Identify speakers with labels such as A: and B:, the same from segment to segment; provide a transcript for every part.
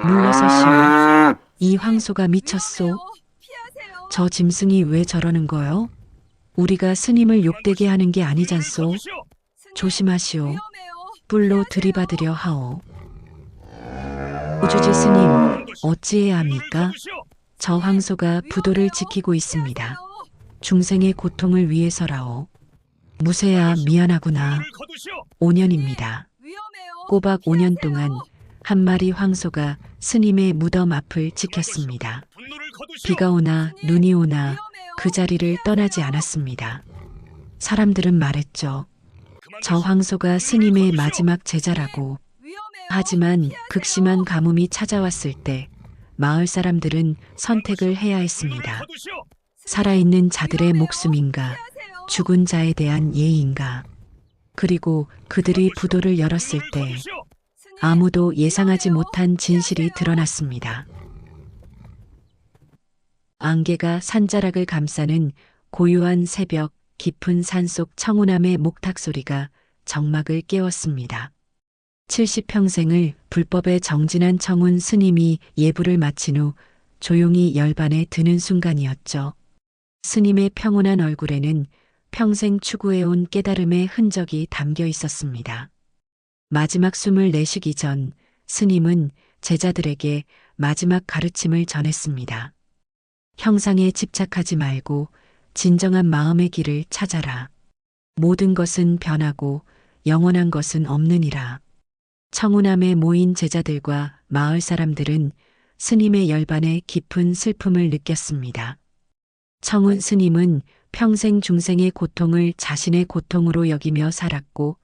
A: 물러서시오. 이 황소가 미쳤소.
B: 피하세요.
A: 저 짐승이 왜 저러는 거요? 우리가 스님을 욕되게 하는 게 아니잖소.
B: 스님,
A: 조심하시오.
B: 위험해요.
A: 뿔로
B: 피하세요.
A: 들이받으려 하오. 우주지 스님, 어찌해야 합니까? 저 황소가 부도를
B: 위험해요.
A: 지키고 있습니다.
B: 피하세요.
A: 중생의 고통을 위해서라오. 무쇠야 미안하구나. 5년입니다.
B: 위험해요.
A: 꼬박 5년
B: 피하세요.
A: 동안 한 마리 황소가 스님의 무덤 앞을 지켰습니다. 비가 오나 눈이 오나
B: 위험해요.
A: 그 자리를 떠나지 않았습니다. 사람들은 말했죠. 저 황소가 스님의 마지막 제자라고.
B: 위험해요.
A: 하지만
B: 피하세요.
A: 극심한 가뭄이 찾아왔을 때 마을 사람들은 선택을 해야 했습니다. 살아있는 자들의
B: 위험해요.
A: 목숨인가,
B: 피하세요.
A: 죽은 자에 대한 예의인가. 그리고 그들이 부도를 열었을 때
B: 스님,
A: 아무도 예상하지
B: 위험해요.
A: 못한 진실이
B: 피하세요.
A: 드러났습니다. 안개가 산자락을 감싸는 고요한 새벽, 깊은 산속 청운함의 목탁 소리가 정막을 깨웠습니다. 70평생을 불법에 정진한 청운 스님이 예불을 마친 후 조용히 열반에 드는 순간이었죠. 스님의 평온한 얼굴에는 평생 추구해온 깨달음의 흔적이 담겨 있었습니다. 마지막 숨을 내쉬기 전 스님은 제자들에게 마지막 가르침을 전했습니다. 형상에 집착하지 말고 진정한 마음의 길을 찾아라. 모든 것은 변하고 영원한 것은 없느니라. 청운함에 모인 제자들과 마을 사람들은 스님의 열반에 깊은 슬픔을 느꼈습니다. 청운 스님은 평생 중생의 고통을 자신의 고통으로 여기며 살았고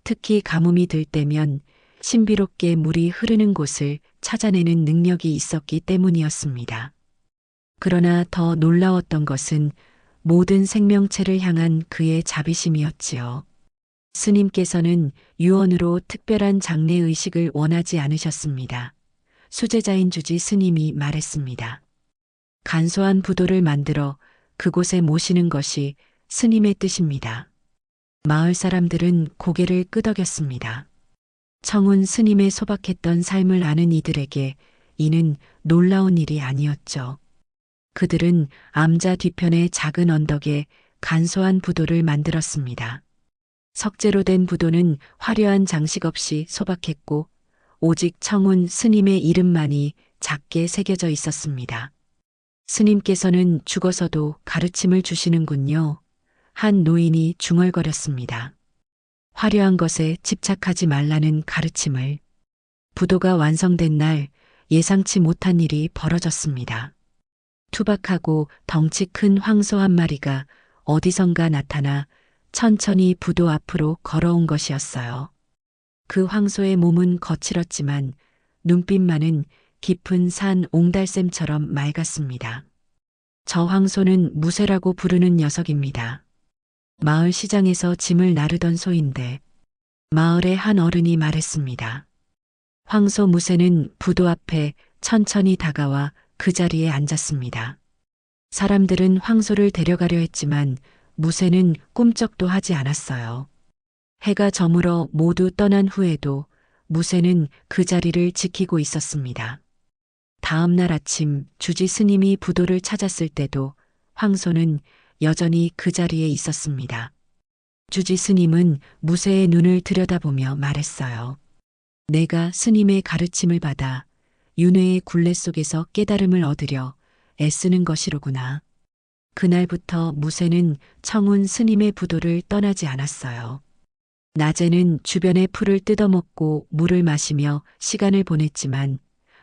A: 특히 가뭄이 들 때면 신비롭게 물이 흐르는 곳을 찾아내는 능력이 있었기 때문이었습니다. 그러나 더 놀라웠던 것은 모든 생명체를 향한 그의 자비심이었지요. 스님께서는 유언으로 특별한 장례의식을 원하지 않으셨습니다. 수제자인 주지 스님이 말했습니다. 간소한 부도를 만들어 그곳에 모시는 것이 스님의 뜻입니다. 마을 사람들은 고개를 끄덕였습니다. 청운 스님의 소박했던 삶을 아는 이들에게 이는 놀라운 일이 아니었죠. 그들은 암자 뒤편의 작은 언덕에 간소한 부도를 만들었습니다. 석재로 된 부도는 화려한 장식 없이 소박했고 오직 청운 스님의 이름만이 작게 새겨져 있었습니다. 스님께서는 죽어서도 가르침을 주시는군요. 한 노인이 중얼거렸습니다. 화려한 것에 집착하지 말라는 가르침을. 부도가 완성된 날 예상치 못한 일이 벌어졌습니다. 투박하고 덩치 큰 황소 한 마리가 어디선가 나타나 천천히 부도 앞으로 걸어온 것이었어요. 그 황소의 몸은 거칠었지만 눈빛만은 깊은 산 옹달샘처럼 맑았습니다. 저 황소는 무쇠라고 부르는 녀석입니다. 마을 시장에서 짐을 나르던 소인데 마을의 한 어른이 말했습니다. 황소 무쇠는 부도 앞에 천천히 다가와 그 자리에 앉았습니다. 사람들은 황소를 데려가려 했지만 무쇠는 꿈쩍도 하지 않았어요. 해가 저물어 모두 떠난 후에도 무쇠는 그 자리를 지키고 있었습니다. 다음 날 아침 주지 스님이 부도를 찾았을 때도 황소는 여전히 그 자리에 있었습니다. 주지 스님은 무쇠의 눈을 들여다보며 말했어요. 내가 스님의 가르침을 받아 윤회의 굴레 속에서 깨달음을 얻으려 애쓰는 것이로구나. 그날부터 무쇠는 청운 스님의 부도를 떠나지 않았어요. 낮에는 주변의 풀을 뜯어먹고 물을 마시며 시간을 보냈지만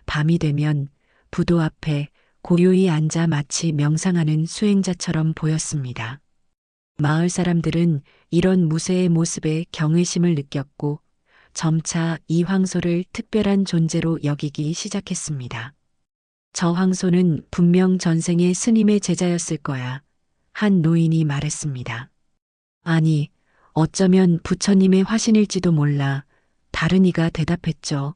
A: 밤이 되면 부도 앞에 고요히 앉아 마치 명상하는 수행자처럼 보였습니다. 마을 사람들은 이런 무쇠의 모습에 경외심을 느꼈고 점차 이 황소를 특별한 존재로 여기기 시작했습니다. 저 황소는 분명 전생의 스님의 제자였을 거야. 한 노인이 말했습니다. 아니, 어쩌면 부처님의 화신일지도 몰라. 다른 이가 대답했죠.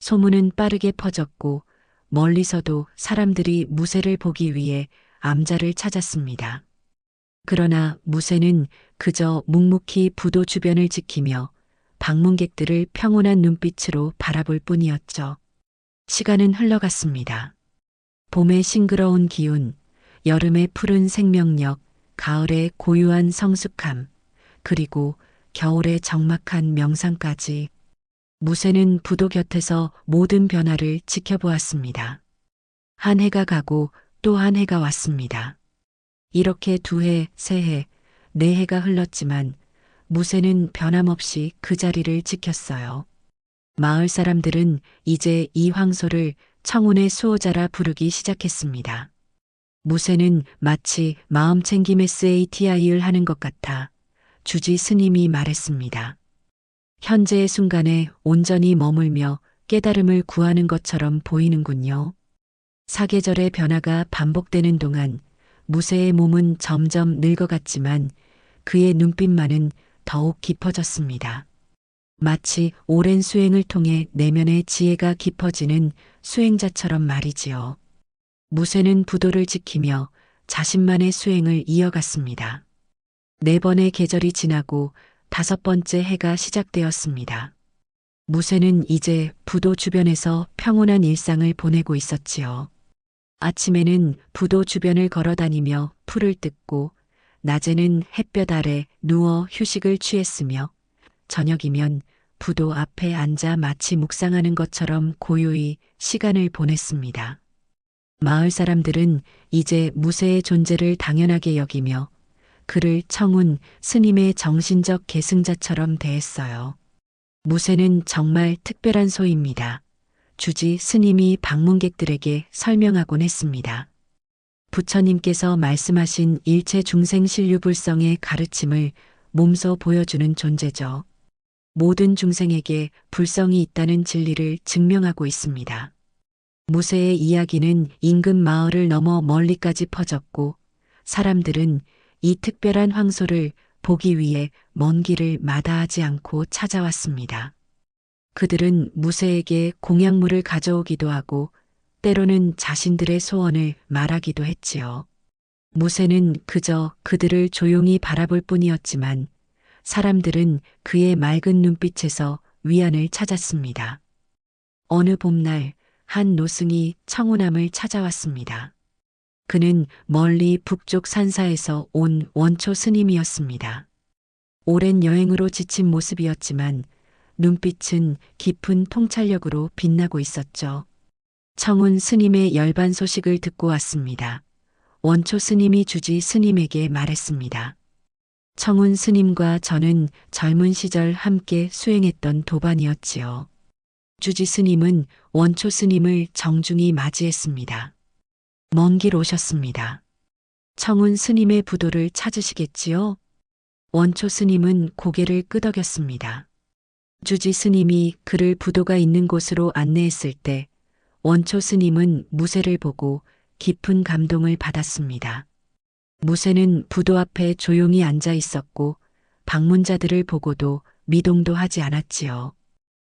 A: 소문은 빠르게 퍼졌고 멀리서도 사람들이 무쇠를 보기 위해 암자를 찾았습니다. 그러나 무쇠는 그저 묵묵히 부도 주변을 지키며 방문객들을 평온한 눈빛으로 바라볼 뿐이었죠. 시간은 흘러갔습니다. 봄의 싱그러운 기운, 여름의 푸른 생명력, 가을의 고요한 성숙함, 그리고 겨울의 적막한 명상까지 무쇠는 부도 곁에서 모든 변화를 지켜보았습니다. 한 해가 가고 또 한 해가 왔습니다. 이렇게 두 해, 세 해, 네 해가 흘렀지만 무쇠는 변함없이 그 자리를 지켰어요. 마을 사람들은 이제 이 황소를 청운의 수호자라 부르기 시작했습니다. 무쇠는 마치 마음챙김 SATI를 하는 것 같아 주지 스님이 말했습니다. 현재의 순간에 온전히 머물며 깨달음을 구하는 것처럼 보이는군요. 사계절의 변화가 반복되는 동안 무쇠의 몸은 점점 늙어갔지만 그의 눈빛만은 더욱 깊어졌습니다. 마치 오랜 수행을 통해 내면의 지혜가 깊어지는 수행자처럼 말이지요. 무쇠는 부도를 지키며 자신만의 수행을 이어갔습니다. 네 번의 계절이 지나고 다섯 번째 해가 시작되었습니다. 무쇠는 이제 부도 주변에서 평온한 일상을 보내고 있었지요. 아침에는 부도 주변을 걸어 다니며 풀을 뜯고, 낮에는 햇볕 아래 누워 휴식을 취했으며, 저녁이면 부도 앞에 앉아 마치 묵상하는 것처럼 고요히 시간을 보냈습니다. 마을 사람들은 이제 무쇠의 존재를 당연하게 여기며 그를 청운 스님의 정신적 계승자처럼 대했어요. 무쇠는 정말 특별한 소입니다. 주지 스님이 방문객들에게 설명하곤 했습니다. 부처님께서 말씀하신 일체 중생 신류불성의 가르침을 몸소 보여주는 존재죠. 모든 중생에게 불성이 있다는 진리를 증명하고 있습니다. 무쇠의 이야기는 인근 마을을 넘어 멀리까지 퍼졌고 사람들은 이 특별한 황소를 보기 위해 먼 길을 마다하지 않고 찾아왔습니다. 그들은 무쇠에게 공약물을 가져오기도 하고 때로는 자신들의 소원을 말하기도 했지요. 무쇠는 그저 그들을 조용히 바라볼 뿐이었지만 사람들은 그의 맑은 눈빛에서 위안을 찾았습니다. 어느 봄날 한 노승이 청운암을 찾아왔습니다. 그는 멀리 북쪽 산사에서 온 원초 스님이었습니다. 오랜 여행으로 지친 모습이었지만 눈빛은 깊은 통찰력으로 빛나고 있었죠. 청운 스님의 열반 소식을 듣고 왔습니다. 원초 스님이 주지 스님에게 말했습니다. 청운 스님과 저는 젊은 시절 함께 수행했던 도반이었지요. 주지 스님은 원초 스님을 정중히 맞이했습니다. 먼 길 오셨습니다. 청운 스님의 부도를 찾으시겠지요? 원초 스님은 고개를 끄덕였습니다. 주지 스님이 그를 부도가 있는 곳으로 안내했을 때 원초 스님은 무쇠를 보고 깊은 감동을 받았습니다. 무쇠는 부도 앞에 조용히 앉아 있었고 방문자들을 보고도 미동도 하지 않았지요.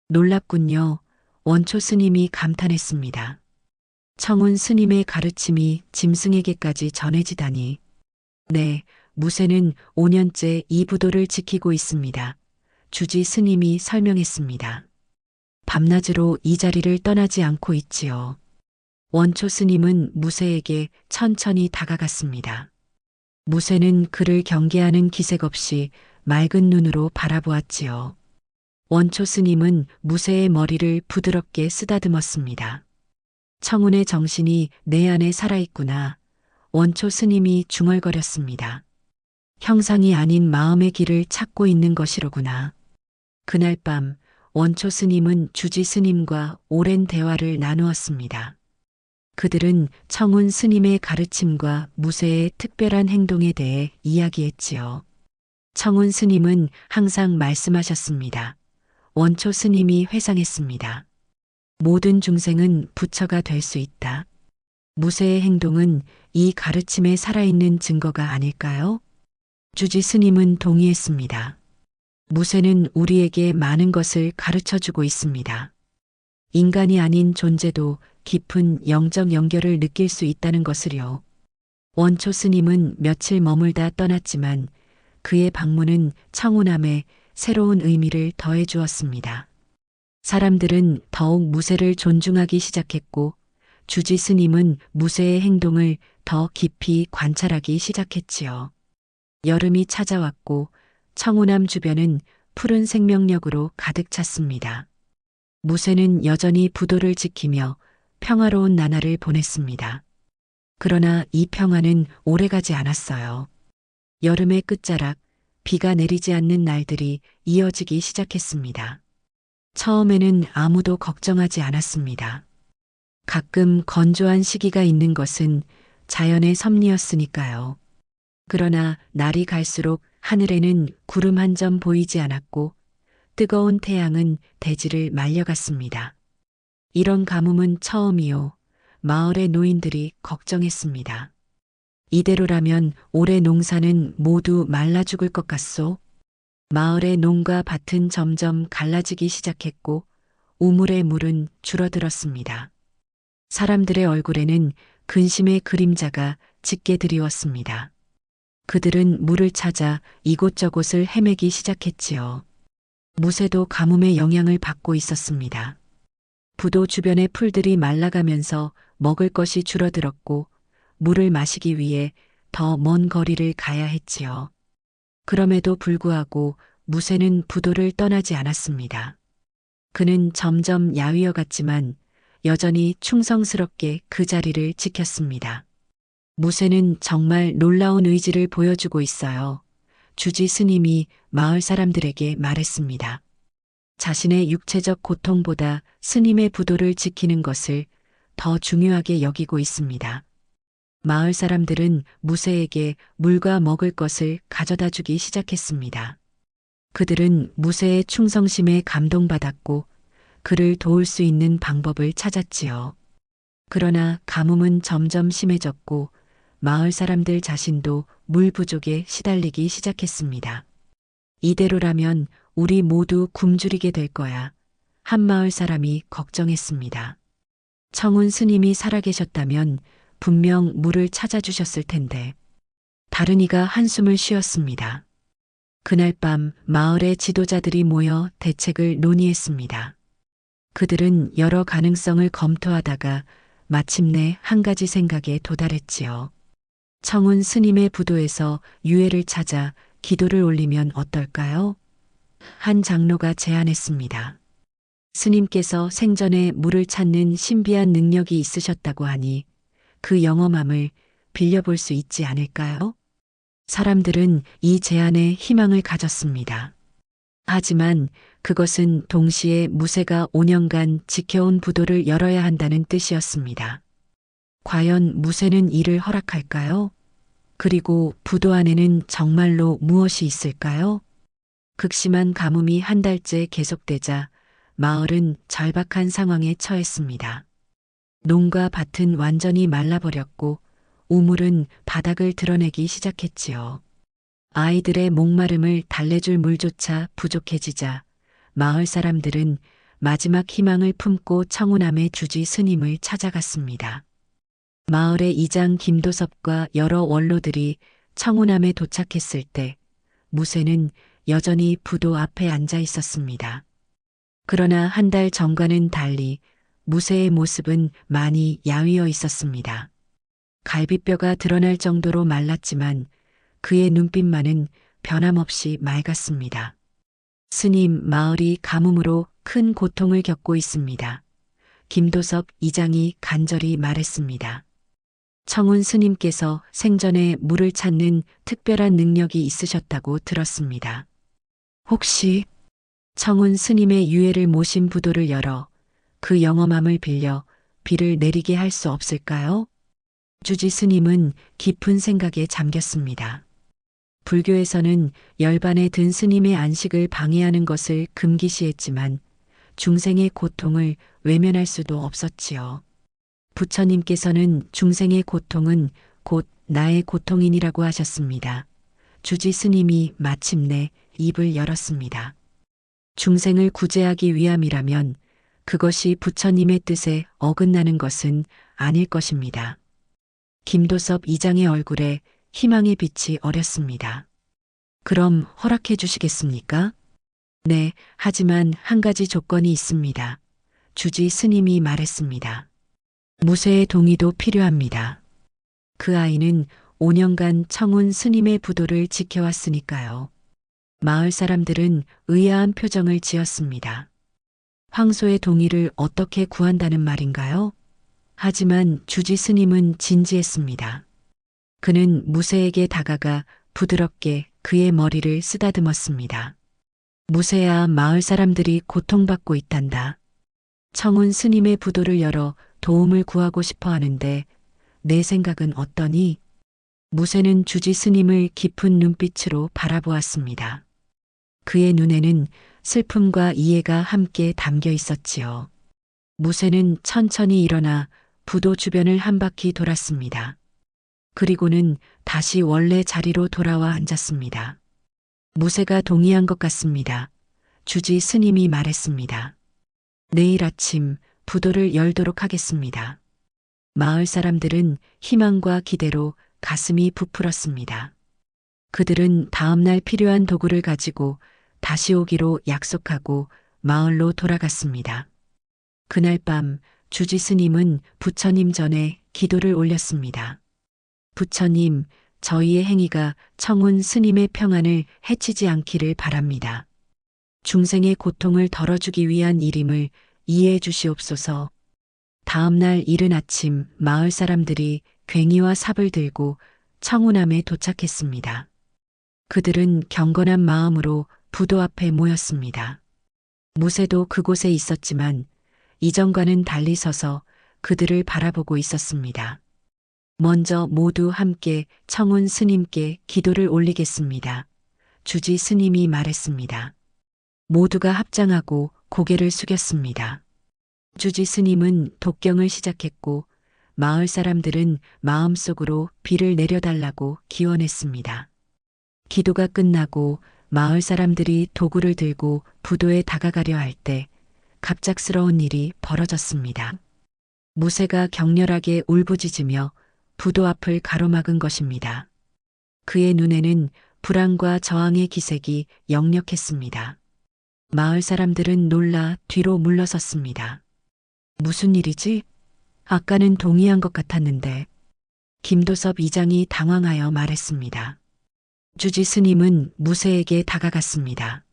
A: 놀랍군요. 원초 스님이 감탄했습니다. 청운 스님의 가르침이 짐승에게까지 전해지다니. 네, 무쇠는 5년째 이 부도를 지키고 있습니다. 주지 스님이 설명했습니다. 밤낮으로 이 자리를 떠나지 않고 있지요. 원초 스님은 무쇠에게 천천히 다가갔습니다. 무쇠는 그를 경계하는 기색 없이 맑은 눈으로 바라보았지요. 원초 스님은 무쇠의 머리를 부드럽게 쓰다듬었습니다. 청운의 정신이 내 안에 살아있구나. 원초 스님이 중얼거렸습니다. 형상이 아닌 마음의 길을 찾고 있는 것이로구나. 그날 밤 원초 스님은 주지 스님과 오랜 대화를 나누었습니다. 그들은 청운 스님의 가르침과 무쇠의 특별한 행동에 대해 이야기했지요. 청운 스님은 항상 말씀하셨습니다. 원초 스님이 회상했습니다. 모든 중생은 부처가 될 수 있다. 무쇠의 행동은 이 가르침에 살아있는 증거가 아닐까요? 주지 스님은 동의했습니다. 무쇠는 우리에게 많은 것을 가르쳐주고 있습니다. 인간이 아닌 존재도 깊은 영적 연결을 느낄 수 있다는 것을요. 원초 스님은 며칠 머물다 떠났지만 그의 방문은 청운함에 새로운 의미를 더해 주었습니다. 사람들은 더욱 무쇠를 존중하기 시작했고 주지 스님은 무쇠의 행동을 더 깊이 관찰하기 시작했지요. 여름이 찾아왔고 청운암 주변은 푸른 생명력으로 가득 찼습니다. 무쇠는 여전히 부도를 지키며 평화로운 나날을 보냈습니다. 그러나 이 평화는 오래가지 않았어요. 여름의 끝자락, 비가 내리지 않는 날들이 이어지기 시작했습니다. 처음에는 아무도 걱정하지 않았습니다. 가끔 건조한 시기가 있는 것은 자연의 섭리였으니까요. 그러나 날이 갈수록 하늘에는 구름 한 점 보이지 않았고 뜨거운 태양은 대지를 말려갔습니다. 이런 가뭄은 처음이요. 마을의 노인들이 걱정했습니다. 이대로라면 올해 농사는 모두 말라 죽을 것 같소? 마을의 농과 밭은 점점 갈라지기 시작했고 우물의 물은 줄어들었습니다. 사람들의 얼굴에는 근심의 그림자가 짙게 드리웠습니다. 그들은 물을 찾아 이곳저곳을 헤매기 시작했지요. 무쇠도 가뭄의 영향을 받고 있었습니다. 부도 주변의 풀들이 말라가면서 먹을 것이 줄어들었고 물을 마시기 위해 더 먼 거리를 가야 했지요. 그럼에도 불구하고 무쇠는 부도를 떠나지 않았습니다. 그는 점점 야위어 갔지만 여전히 충성스럽게 그 자리를 지켰습니다. 무쇠는 정말 놀라운 의지를 보여주고 있어요. 주지 스님이 마을 사람들에게 말했습니다. 자신의 육체적 고통보다 스님의 부도를 지키는 것을 더 중요하게 여기고 있습니다. 마을 사람들은 무쇠에게 물과 먹을 것을 가져다 주기 시작했습니다. 그들은 무쇠의 충성심에 감동받았고 그를 도울 수 있는 방법을 찾았지요. 그러나 가뭄은 점점 심해졌고 마을 사람들 자신도 물 부족에 시달리기 시작했습니다. 이대로라면 우리 모두 굶주리게 될 거야. 한 마을 사람이 걱정했습니다. 청운 스님이 살아계셨다면 분명 물을 찾아주셨을 텐데. 다른 이가 한숨을 쉬었습니다. 그날 밤 마을의 지도자들이 모여 대책을 논의했습니다. 그들은 여러 가능성을 검토하다가 마침내 한 가지 생각에 도달했지요. 청운 스님의 부도에서 유해를 찾아 기도를 올리면 어떨까요? 한 장로가 제안했습니다. 스님께서 생전에 물을 찾는 신비한 능력이 있으셨다고 하니 그 영험함을 빌려볼 수 있지 않을까요? 사람들은 이 제안에 희망을 가졌습니다. 하지만 그것은 동시에 무쇠가 5년간 지켜온 부도를 열어야 한다는 뜻이었습니다. 과연 무쇠는 이를 허락할까요? 그리고 부도 안에는 정말로 무엇이 있을까요? 극심한 가뭄이 한 달째 계속되자 마을은 절박한 상황에 처했습니다. 농과 밭은 완전히 말라버렸고 우물은 바닥을 드러내기 시작했지요. 아이들의 목마름을 달래줄 물조차 부족해지자 마을 사람들은 마지막 희망을 품고 청운암의 주지 스님을 찾아갔습니다. 마을의 이장 김도섭과 여러 원로들이 청운암에 도착했을 때 무쇠는 여전히 부도 앞에 앉아 있었습니다. 그러나 한 달 전과는 달리 무쇠의 모습은 많이 야위어 있었습니다. 갈비뼈가 드러날 정도로 말랐지만 그의 눈빛만은 변함없이 맑았습니다. 스님, 마을이 가뭄으로 큰 고통을 겪고 있습니다. 김도섭 이장이 간절히 말했습니다. 청운 스님께서 생전에 물을 찾는 특별한 능력이 있으셨다고 들었습니다. 혹시 청운 스님의 유해를 모신 부도를 열어 그 영험함을 빌려 비를 내리게 할 수 없을까요? 주지 스님은 깊은 생각에 잠겼습니다. 불교에서는 열반에 든 스님의 안식을 방해하는 것을 금기시했지만 중생의 고통을 외면할 수도 없었지요. 부처님께서는 중생의 고통은 곧 나의 고통이니라고 하셨습니다. 주지 스님이 마침내 입을 열었습니다. 중생을 구제하기 위함이라면 그것이 부처님의 뜻에 어긋나는 것은 아닐 것입니다. 김도섭 이장의 얼굴에 희망의 빛이 어렸습니다. 그럼 허락해 주시겠습니까? 네, 하지만 한 가지 조건이 있습니다. 주지 스님이 말했습니다. 무쇠의 동의도 필요합니다. 그 아이는 5년간 청운 스님의 부도를 지켜왔으니까요. 마을 사람들은 의아한 표정을 지었습니다. 황소의 동의를 어떻게 구한다는 말인가요? 하지만 주지 스님은 진지했습니다. 그는 무쇠에게 다가가 부드럽게 그의 머리를 쓰다듬었습니다. 무쇠야, 마을 사람들이 고통받고 있단다. 청운 스님의 부도를 열어 도움을 구하고 싶어 하는데 내 생각은 어떠니? 무쇠는 주지 스님을 깊은 눈빛으로 바라보았습니다. 그의 눈에는 슬픔과 이해가 함께 담겨 있었지요. 무쇠는 천천히 일어나 부도 주변을 한 바퀴 돌았습니다. 그리고는 다시 원래 자리로 돌아와 앉았습니다. 무쇠가 동의한 것 같습니다. 주지 스님이 말했습니다. 내일 아침 부도를 열도록 하겠습니다. 마을 사람들은 희망과 기대로 가슴이 부풀었습니다. 그들은 다음날 필요한 도구를 가지고 다시 오기로 약속하고 마을로 돌아갔습니다. 그날 밤 주지 스님은 부처님 전에 기도를 올렸습니다. 부처님, 저희의 행위가 청운 스님의 평안을 해치지 않기를 바랍니다. 중생의 고통을 덜어주기 위한 일임을 이해해 주시옵소서. 다음 날 이른 아침 마을 사람들이 괭이와 삽을 들고 청운암에 도착했습니다. 그들은 경건한 마음으로 부도 앞에 모였습니다. 무쇠도 그곳에 있었지만 이전과는 달리 서서 그들을 바라보고 있었습니다. 먼저 모두 함께 청운 스님께 기도를 올리겠습니다. 주지 스님이 말했습니다. 모두가 합장하고 고개를 숙였습니다. 주지 스님은 독경을 시작했고 마을 사람들은 마음속으로 비를 내려달라고 기원했습니다. 기도가 끝나고 마을 사람들이 도구를 들고 부도에 다가가려 할 때 갑작스러운 일이 벌어졌습니다. 무쇠가 격렬하게 울부짖으며 부도 앞을 가로막은 것입니다. 그의 눈에는 불안과 저항의 기색이 역력했습니다. 마을 사람들은 놀라 뒤로 물러섰습니다. 무슨 일이지? 아까는 동의한 것 같았는데. 김도섭 이장이 당황하여 말했습니다. 주지 스님은 무쇠에게 다가갔습니다.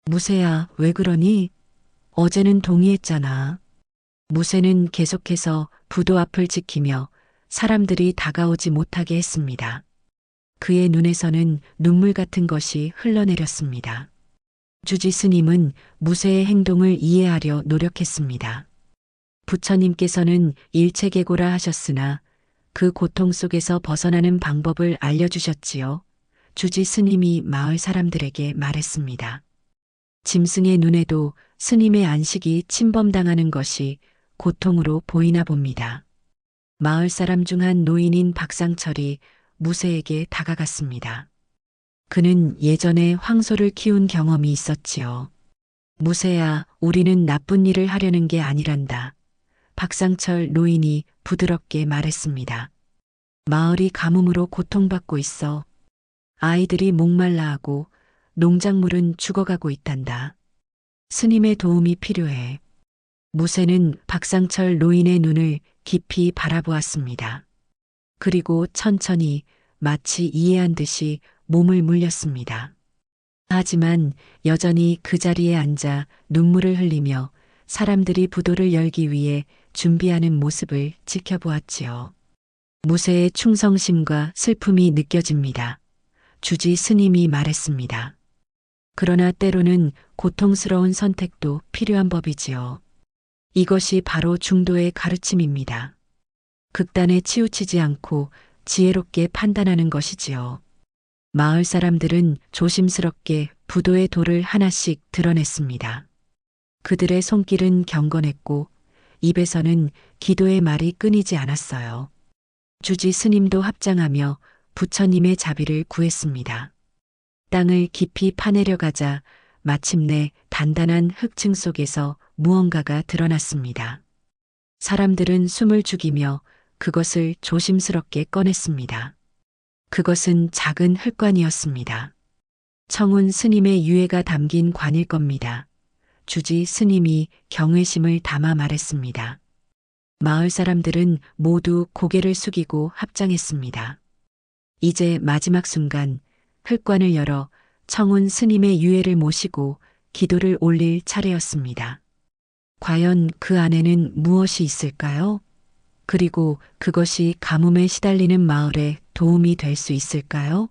A: 무쇠야, 왜 그러니? 어제는 동의했잖아. 무쇠는 계속해서 부도 앞을 지키며 사람들이 다가오지 못하게 했습니다. 그의 눈에서는 눈물 같은 것이 흘러내렸습니다. 주지 스님은 무쇠의 행동을 이해하려 노력했습니다. 부처님께서는 일체계고라 하셨으나 그 고통 속에서 벗어나는 방법을 알려주셨지요. 주지 스님이 마을 사람들에게 말했습니다. 짐승의 눈에도 스님의 안식이 침범당하는 것이 고통으로 보이나 봅니다. 마을 사람 중 한 노인인 박상철이 무쇠에게 다가갔습니다. 그는 예전에 황소를 키운 경험이 있었지요. 무쇠야, 우리는 나쁜 일을 하려는 게 아니란다. 박상철 노인이 부드럽게 말했습니다. 마을이 가뭄으로 고통받고 있어. 아이들이 목말라하고 농작물은 죽어가고 있단다. 스님의 도움이 필요해. 무쇠는 박상철 노인의 눈을 깊이 바라보았습니다. 그리고 천천히 마치 이해한 듯이 몸을 물렸습니다. 하지만 여전히 그 자리에 앉아 눈물을 흘리며 사람들이 부도를 열기 위해 준비하는 모습을 지켜보았지요. 무쇠의 충성심과 슬픔이 느껴집니다. 주지 스님이 말했습니다. 그러나 때로는 고통스러운 선택도 필요한 법이지요. 이것이 바로 중도의 가르침입니다. 극단에 치우치지 않고 지혜롭게 판단하는 것이지요. 마을 사람들은 조심스럽게 부도의 돌을 하나씩 드러냈습니다. 그들의 손길은 경건했고 입에서는 기도의 말이 끊이지 않았어요. 주지 스님도 합장하며 부처님의 자비를 구했습니다. 땅을 깊이 파내려가자 마침내 단단한 흙층 속에서 무언가가 드러났습니다. 사람들은 숨을 죽이며 그것을 조심스럽게 꺼냈습니다. 그것은 작은 흙관이었습니다. 청운 스님의 유해가 담긴 관일 겁니다. 주지 스님이 경외심을 담아 말했습니다. 마을 사람들은 모두 고개를 숙이고 합장했습니다. 이제 마지막 순간 흙관을 열어 청운 스님의 유해를 모시고 기도를 올릴 차례였습니다. 과연 그 안에는 무엇이 있을까요? 그리고 그것이 가뭄에 시달리는 마을에 도움이 될 수 있을까요?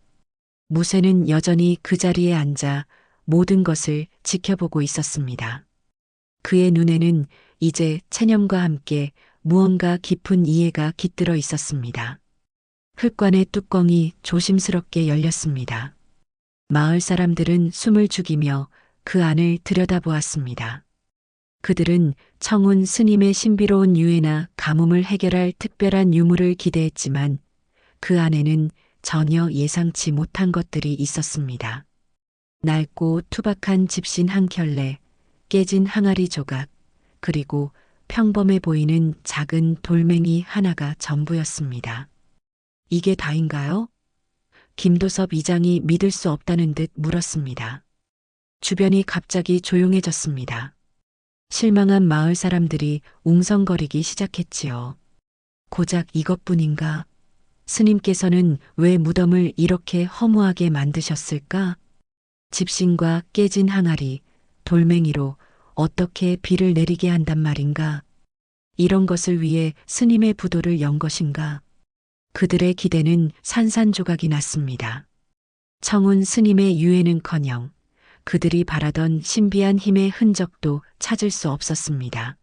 A: 무쇠는 여전히 그 자리에 앉아 모든 것을 지켜보고 있었습니다. 그의 눈에는 이제 체념과 함께 무언가 깊은 이해가 깃들어 있었습니다. 흙관의 뚜껑이 조심스럽게 열렸습니다. 마을 사람들은 숨을 죽이며 그 안을 들여다보았습니다. 그들은 청운 스님의 신비로운 유해나 가뭄을 해결할 특별한 유물을 기대했지만 그 안에는 전혀 예상치 못한 것들이 있었습니다. 낡고 투박한 집신 한 켤레, 깨진 항아리 조각, 그리고 평범해 보이는 작은 돌멩이 하나가 전부였습니다. 이게 다인가요? 김도섭 이장이 믿을 수 없다는 듯 물었습니다. 주변이 갑자기 조용해졌습니다. 실망한 마을 사람들이 웅성거리기 시작했지요. 고작 이것뿐인가? 스님께서는 왜 무덤을 이렇게 허무하게 만드셨을까? 집신과 깨진 항아리, 돌멩이로 어떻게 비를 내리게 한단 말인가? 이런 것을 위해 스님의 부도를 연 것인가? 그들의 기대는 산산조각이 났습니다. 청운 스님의 유해는커녕 그들이 바라던 신비한 힘의 흔적도 찾을 수 없었습니다.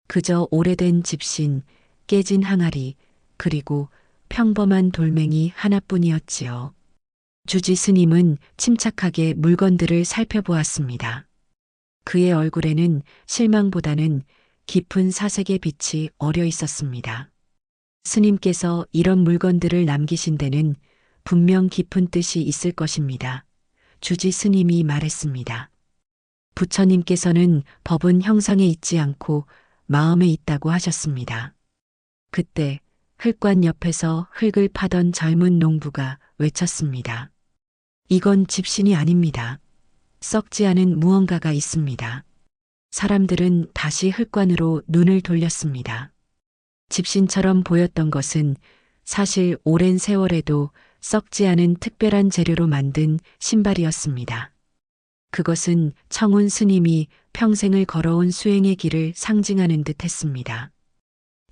A: 그저 오래된 집신, 깨진 항아리, 그리고 평범한 돌멩이 하나뿐이었지요. 주지 스님은 침착하게 물건들을 살펴보았습니다. 그의 얼굴에는 실망보다는 깊은 사색의 빛이 어려 있었습니다. 스님께서 이런 물건들을 남기신 데는 분명 깊은 뜻이 있을 것입니다. 주지 스님이 말했습니다. 부처님께서는 법은 형상에 있지 않고 마음에 있다고 하셨습니다. 그때 흙관 옆에서 흙을 파던 젊은 농부가 외쳤습니다. 이건 집신이 아닙니다. 썩지 않은 무언가가 있습니다. 사람들은 다시 흙관으로 눈을 돌렸습니다. 집신처럼 보였던 것은 사실 오랜 세월에도 썩지 않은 특별한 재료로 만든 신발이었습니다. 그것은 청운 스님이 평생을 걸어온 수행의 길을 상징하는 듯 했습니다.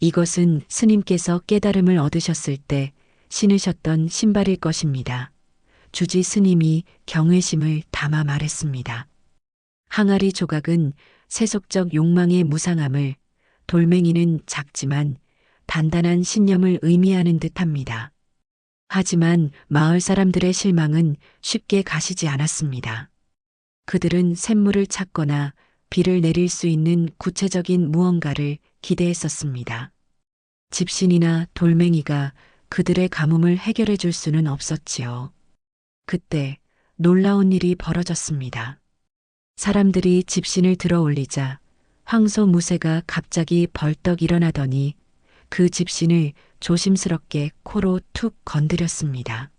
A: 이것은 스님께서 깨달음을 얻으셨을 때 신으셨던 신발일 것입니다. 주지 스님이 경외심을 담아 말했습니다. 항아리 조각은 세속적 욕망의 무상함을, 돌멩이는 작지만 단단한 신념을 의미하는 듯합니다. 하지만 마을 사람들의 실망은 쉽게 가시지 않았습니다. 그들은 샘물을 찾거나 비를 내릴 수 있는 구체적인 무언가를 기대했었습니다. 집신이나 돌멩이가 그들의 가뭄을 해결해 줄 수는 없었지요. 그때 놀라운 일이 벌어졌습니다. 사람들이 집신을 들어 올리자 황소 무쇠가 갑자기 벌떡 일어나더니 그 집신을 조심스럽게 코로 툭 건드렸습니다.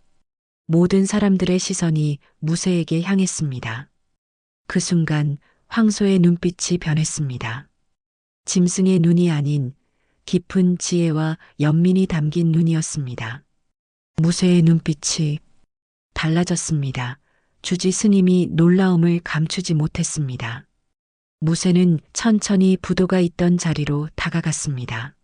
A: 모든 사람들의 시선이 무쇠에게 향했습니다. 그 순간 황소의 눈빛이 변했습니다. 짐승의 눈이 아닌 깊은 지혜와 연민이 담긴 눈이었습니다. 무쇠의 눈빛이 달라졌습니다. 주지 스님이 놀라움을 감추지 못했습니다. 무쇠는 천천히 부도가 있던 자리로 다가갔습니다.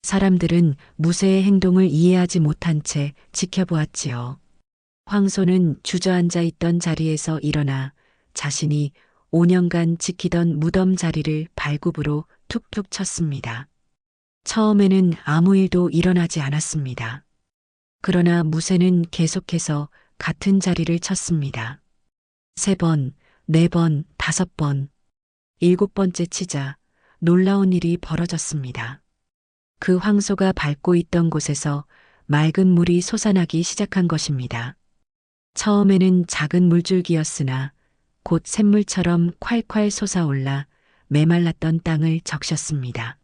A: 사람들은 무쇠의 행동을 이해하지 못한 채 지켜보았지요. 황소는 주저앉아 있던 자리에서 일어나 자신이 5년간 지키던 무덤 자리를 발굽으로 툭툭 쳤습니다. 처음에는 아무 일도 일어나지 않았습니다. 그러나 무쇠는 계속해서 같은 자리를 쳤습니다. 3번, 4번, 5번, 7번째 치자 놀라운 일이 벌어졌습니다. 그 황소가 밟고 있던 곳에서 맑은 물이 솟아나기 시작한 것입니다. 처음에는 작은 물줄기였으나 곧 샘물처럼 콸콸 솟아올라 메말랐던 땅을 적셨습니다.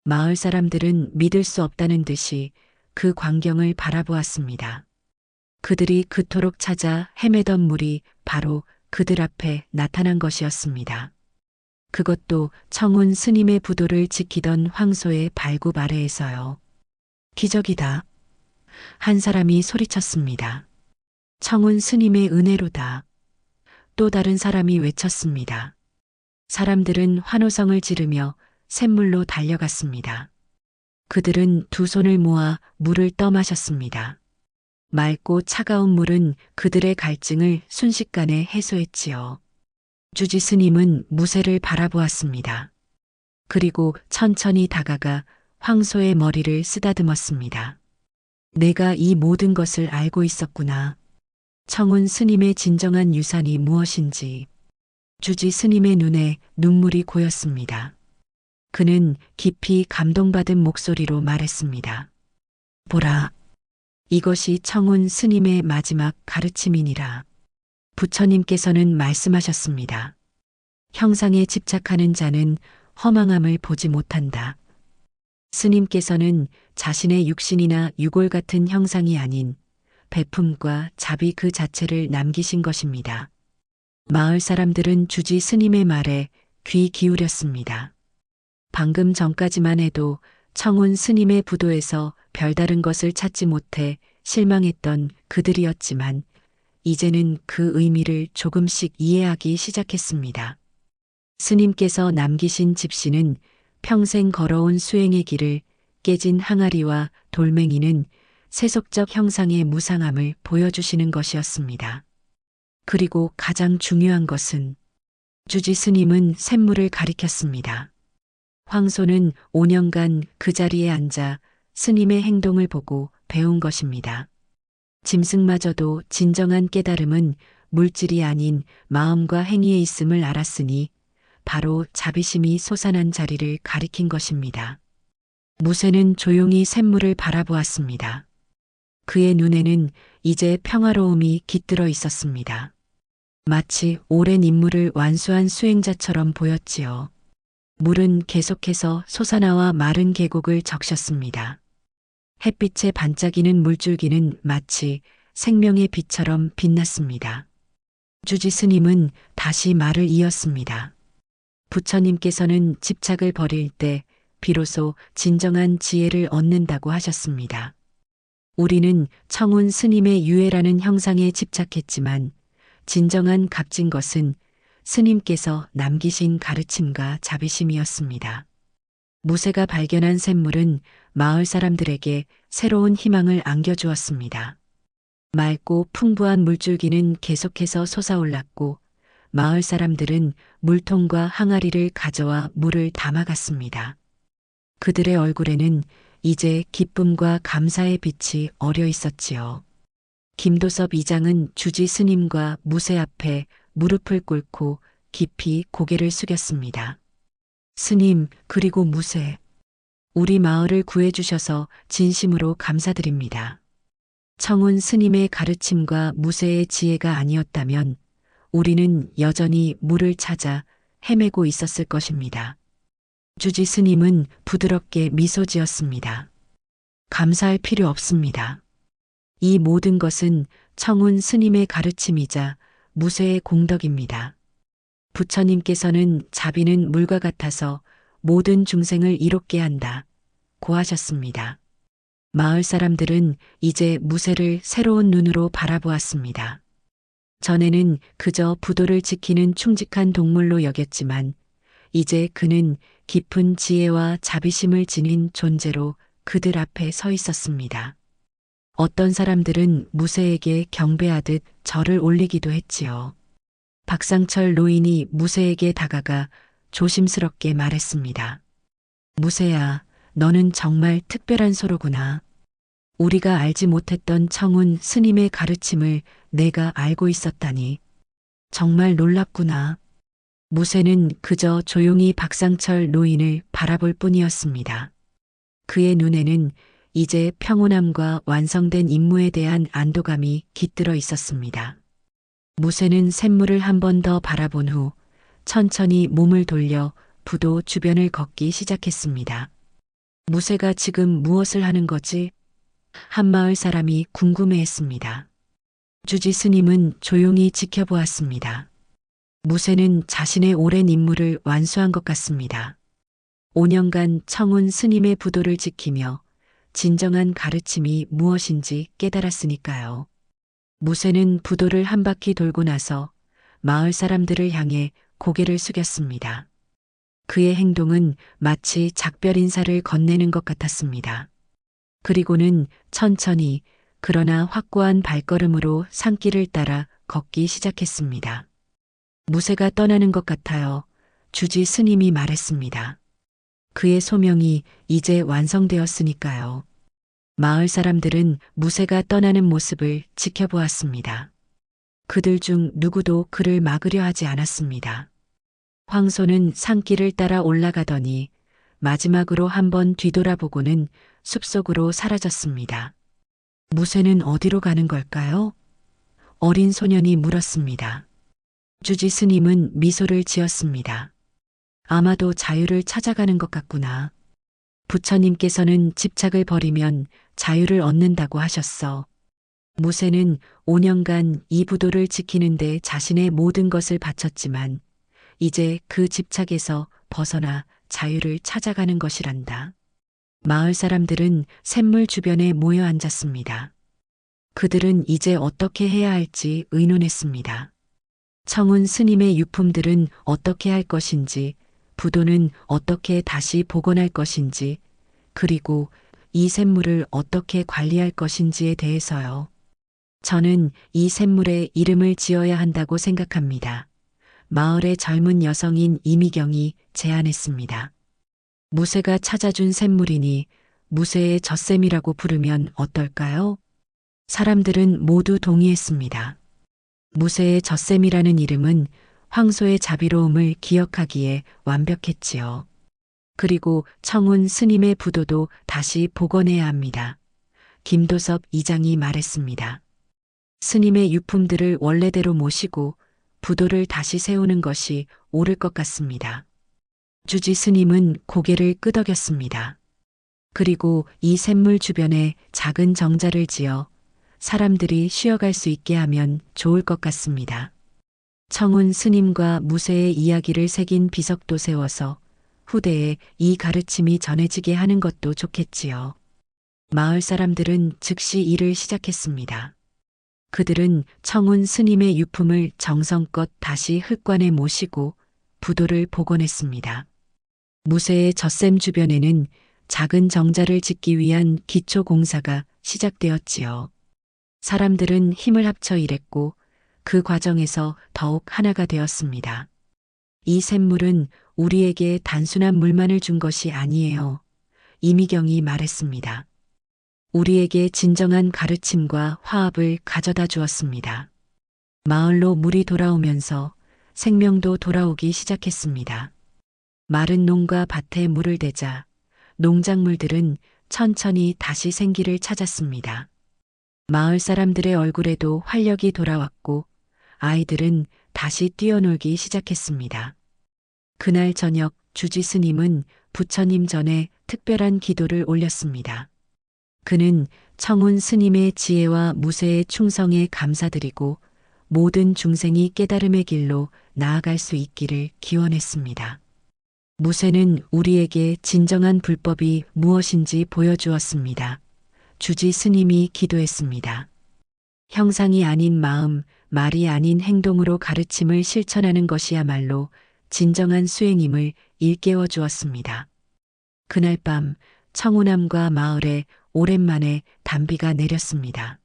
A: 마을 사람들은 믿을 수 없다는 듯이 그 광경을 바라보았습니다. 그들이 그토록 찾아 헤매던 물이 바로 그들 앞에 나타난 것이었습니다. 그것도 청운 스님의 부도를 지키던 황소의 발굽 아래에서요. 기적이다. 한 사람이 소리쳤습니다. 청운 스님의 은혜로다. 또 다른 사람이 외쳤습니다. 사람들은 환호성을 지르며 샘물로 달려갔습니다. 그들은 두 손을 모아 물을 떠마셨습니다. 맑고 차가운 물은 그들의 갈증을 순식간에 해소했지요. 주지 스님은 무새를 바라보았습니다. 그리고 천천히 다가가 황소의 머리를 쓰다듬었습니다. 내가 이 모든 것을 알고 있었구나. 청운 스님의 진정한 유산이 무엇인지. 주지 스님의 눈에 눈물이 고였습니다. 그는 깊이 감동받은 목소리로 말했습니다. 보라. 이것이 청운 스님의 마지막 가르침이니라. 부처님께서는 말씀하셨습니다. 형상에 집착하는 자는 허망함을 보지 못한다. 스님께서는 자신의 육신이나 유골 같은 형상이 아닌 배품과 자비 그 자체를 남기신 것입니다. 마을 사람들은 주지 스님의 말에 귀 기울였습니다. 방금 전까지만 해도 청운 스님의 부도에서 별다른 것을 찾지 못해 실망했던 그들이었지만 이제는 그 의미를 조금씩 이해하기 시작했습니다. 스님께서 남기신 집시는 평생 걸어온 수행의 길을 깨진 항아리와 돌멩이는 세속적 형상의 무상함을 보여주시는 것이었습니다. 그리고 가장 중요한 것은 주지 스님은 샘물을 가리켰습니다. 황소는 5년간 그 자리에 앉아 스님의 행동을 보고 배운 것입니다. 짐승마저도 진정한 깨달음은 물질이 아닌 마음과 행위에 있음을 알았으니 바로 자비심이 솟아난 자리를 가리킨 것입니다. 무새는 조용히 샘물을 바라보았습니다. 그의 눈에는 이제 평화로움이 깃들어 있었습니다. 마치 오랜 임무를 완수한 수행자처럼 보였지요. 물은 계속해서 솟아나와 마른 계곡을 적셨습니다. 햇빛에 반짝이는 물줄기는 마치 생명의 빛처럼 빛났습니다. 주지 스님은 다시 말을 이었습니다. 부처님께서는 집착을 버릴 때 비로소 진정한 지혜를 얻는다고 하셨습니다. 우리는 청운 스님의 유해라는 형상에 집착했지만 진정한 값진 것은 스님께서 남기신 가르침과 자비심이었습니다. 무새가 발견한 샘물은 마을 사람들에게 새로운 희망을 안겨주었습니다. 맑고 풍부한 물줄기는 계속해서 솟아올랐고 마을 사람들은 물통과 항아리를 가져와 물을 담아갔습니다. 그들의 얼굴에는 이제 기쁨과 감사의 빛이 어려 있었지요. 김도섭 이장은 주지 스님과 무새 앞에 무릎을 꿇고 깊이 고개를 숙였습니다. 스님, 그리고 무새, 우리 마을을 구해주셔서 진심으로 감사드립니다. 청운 스님의 가르침과 무새의 지혜가 아니었다면 우리는 여전히 물을 찾아 헤매고 있었을 것입니다. 주지 스님은 부드럽게 미소 지었습니다. 감사할 필요 없습니다. 이 모든 것은 청운 스님의 가르침이자 무새의 공덕입니다. 부처님께서는 자비는 물과 같아서 모든 중생을 이롭게 한다 고 하셨습니다. 마을 사람들은 이제 무새를 새로운 눈으로 바라보았습니다. 전에는 그저 부도를 지키는 충직한 동물로 여겼지만 이제 그는 깊은 지혜와 자비심을 지닌 존재로 그들 앞에 서 있었습니다. 어떤 사람들은 무새에게 경배하듯 절을 올리기도 했지요. 박상철 노인이 무새에게 다가가 조심스럽게 말했습니다. 무새야, 너는 정말 특별한 소로구나. 우리가 알지 못했던 청운 스님의 가르침을 내가 알고 있었다니. 정말 놀랍구나. 무새는 그저 조용히 박상철 노인을 바라볼 뿐이었습니다. 그의 눈에는 이제 평온함과 완성된 임무에 대한 안도감이 깃들어 있었습니다. 무새는 샘물을 한 번 더 바라본 후 천천히 몸을 돌려 부도 주변을 걷기 시작했습니다. 무새가 지금 무엇을 하는 거지? 한 마을 사람이 궁금해했습니다. 주지 스님은 조용히 지켜보았습니다. 무쇠는 자신의 오랜 임무를 완수한 것 같습니다. 5년간 청운 스님의 부도를 지키며 진정한 가르침이 무엇인지 깨달았으니까요. 무쇠는 부도를 한 바퀴 돌고 나서 마을 사람들을 향해 고개를 숙였습니다. 그의 행동은 마치 작별 인사를 건네는 것 같았습니다. 그리고는 천천히 그러나 확고한 발걸음으로 산길을 따라 걷기 시작했습니다. 무쇠가 떠나는 것 같아요. 주지 스님이 말했습니다. 그의 소명이 이제 완성되었으니까요. 마을 사람들은 무쇠가 떠나는 모습을 지켜보았습니다. 그들 중 누구도 그를 막으려 하지 않았습니다. 황소는 산길을 따라 올라가더니 마지막으로 한번 뒤돌아보고는 숲속으로 사라졌습니다. 무쇠는 어디로 가는 걸까요? 어린 소년이 물었습니다. 주지 스님은 미소를 지었습니다. 아마도 자유를 찾아가는 것 같구나. 부처님께서는 집착을 버리면 자유를 얻는다고 하셨어. 무쇠는 5년간 이 부도를 지키는데 자신의 모든 것을 바쳤지만 이제 그 집착에서 벗어나 자유를 찾아가는 것이란다. 마을 사람들은 샘물 주변에 모여 앉았습니다. 그들은 이제 어떻게 해야 할지 의논했습니다. 청운 스님의 유품들은 어떻게 할 것인지, 부도는 어떻게 다시 복원할 것인지, 그리고 이 샘물을 어떻게 관리할 것인지에 대해서요. 저는 이 샘물에 이름을 지어야 한다고 생각합니다. 마을의 젊은 여성인 이미경이 제안했습니다. 무쇠가 찾아준 샘물이니 무쇠의 젖샘이라고 부르면 어떨까요? 사람들은 모두 동의했습니다. 무쇠의 젖샘이라는 이름은 황소의 자비로움을 기억하기에 완벽했지요. 그리고 청운 스님의 부도도 다시 복원해야 합니다. 김도섭 이장이 말했습니다. 스님의 유품들을 원래대로 모시고 부도를 다시 세우는 것이 옳을 것 같습니다. 주지 스님은 고개를 끄덕였습니다. 그리고 이 샘물 주변에 작은 정자를 지어 사람들이 쉬어갈 수 있게 하면 좋을 것 같습니다. 청운 스님과 무쇠의 이야기를 새긴 비석도 세워서 후대에 이 가르침이 전해지게 하는 것도 좋겠지요. 마을 사람들은 즉시 일을 시작했습니다. 그들은 청운 스님의 유품을 정성껏 다시 흙관에 모시고 부도를 복원했습니다. 무쇠의 젖샘 주변에는 작은 정자를 짓기 위한 기초 공사가 시작되었지요. 사람들은 힘을 합쳐 일했고 그 과정에서 더욱 하나가 되었습니다. 이 샘물은 우리에게 단순한 물만을 준 것이 아니에요. 이미경이 말했습니다. 우리에게 진정한 가르침과 화합을 가져다 주었습니다. 마을로 물이 돌아오면서 생명도 돌아오기 시작했습니다. 마른 농가 밭에 물을 대자 농작물들은 천천히 다시 생기를 찾았습니다. 마을 사람들의 얼굴에도 활력이 돌아왔고 아이들은 다시 뛰어놀기 시작했습니다. 그날 저녁 주지 스님은 부처님 전에 특별한 기도를 올렸습니다. 그는 청운 스님의 지혜와 무쇠의 충성에 감사드리고 모든 중생이 깨달음의 길로 나아갈 수 있기를 기원했습니다. 무쇠는 우리에게 진정한 불법이 무엇인지 보여주었습니다. 주지 스님이 기도했습니다. 형상이 아닌 마음, 말이 아닌 행동으로 가르침을 실천하는 것이야말로 진정한 수행임을 일깨워 주었습니다. 그날 밤 청운암과 마을에 오랜만에 단비가 내렸습니다.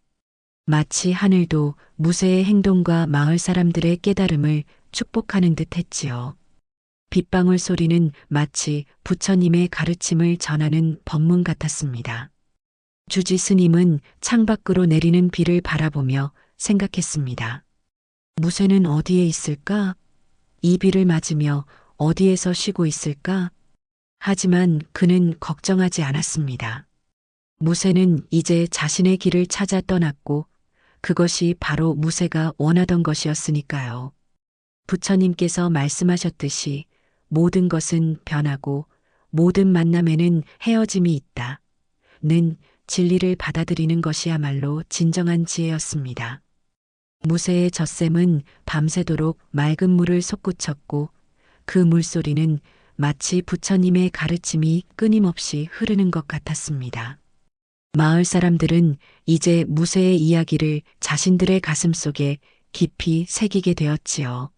A: 마치 하늘도 무쇠의 행동과 마을 사람들의 깨달음을 축복하는 듯 했지요. 빗방울 소리는 마치 부처님의 가르침을 전하는 법문 같았습니다. 주지 스님은 창밖으로 내리는 비를 바라보며 생각했습니다. 무쇠는 어디에 있을까? 이 비를 맞으며 어디에서 쉬고 있을까? 하지만 그는 걱정하지 않았습니다. 무쇠는 이제 자신의 길을 찾아 떠났고 그것이 바로 무쇠가 원하던 것이었으니까요. 부처님께서 말씀하셨듯이 모든 것은 변하고 모든 만남에는 헤어짐이 있다. 는 진리를 받아들이는 것이야말로 진정한 지혜였습니다. 무쇠의 젖샘은 밤새도록 맑은 물을 솟구쳤고 그 물소리는 마치 부처님의 가르침이 끊임없이 흐르는 것 같았습니다. 마을 사람들은 이제 무쇠의 이야기를 자신들의 가슴 속에 깊이 새기게 되었지요.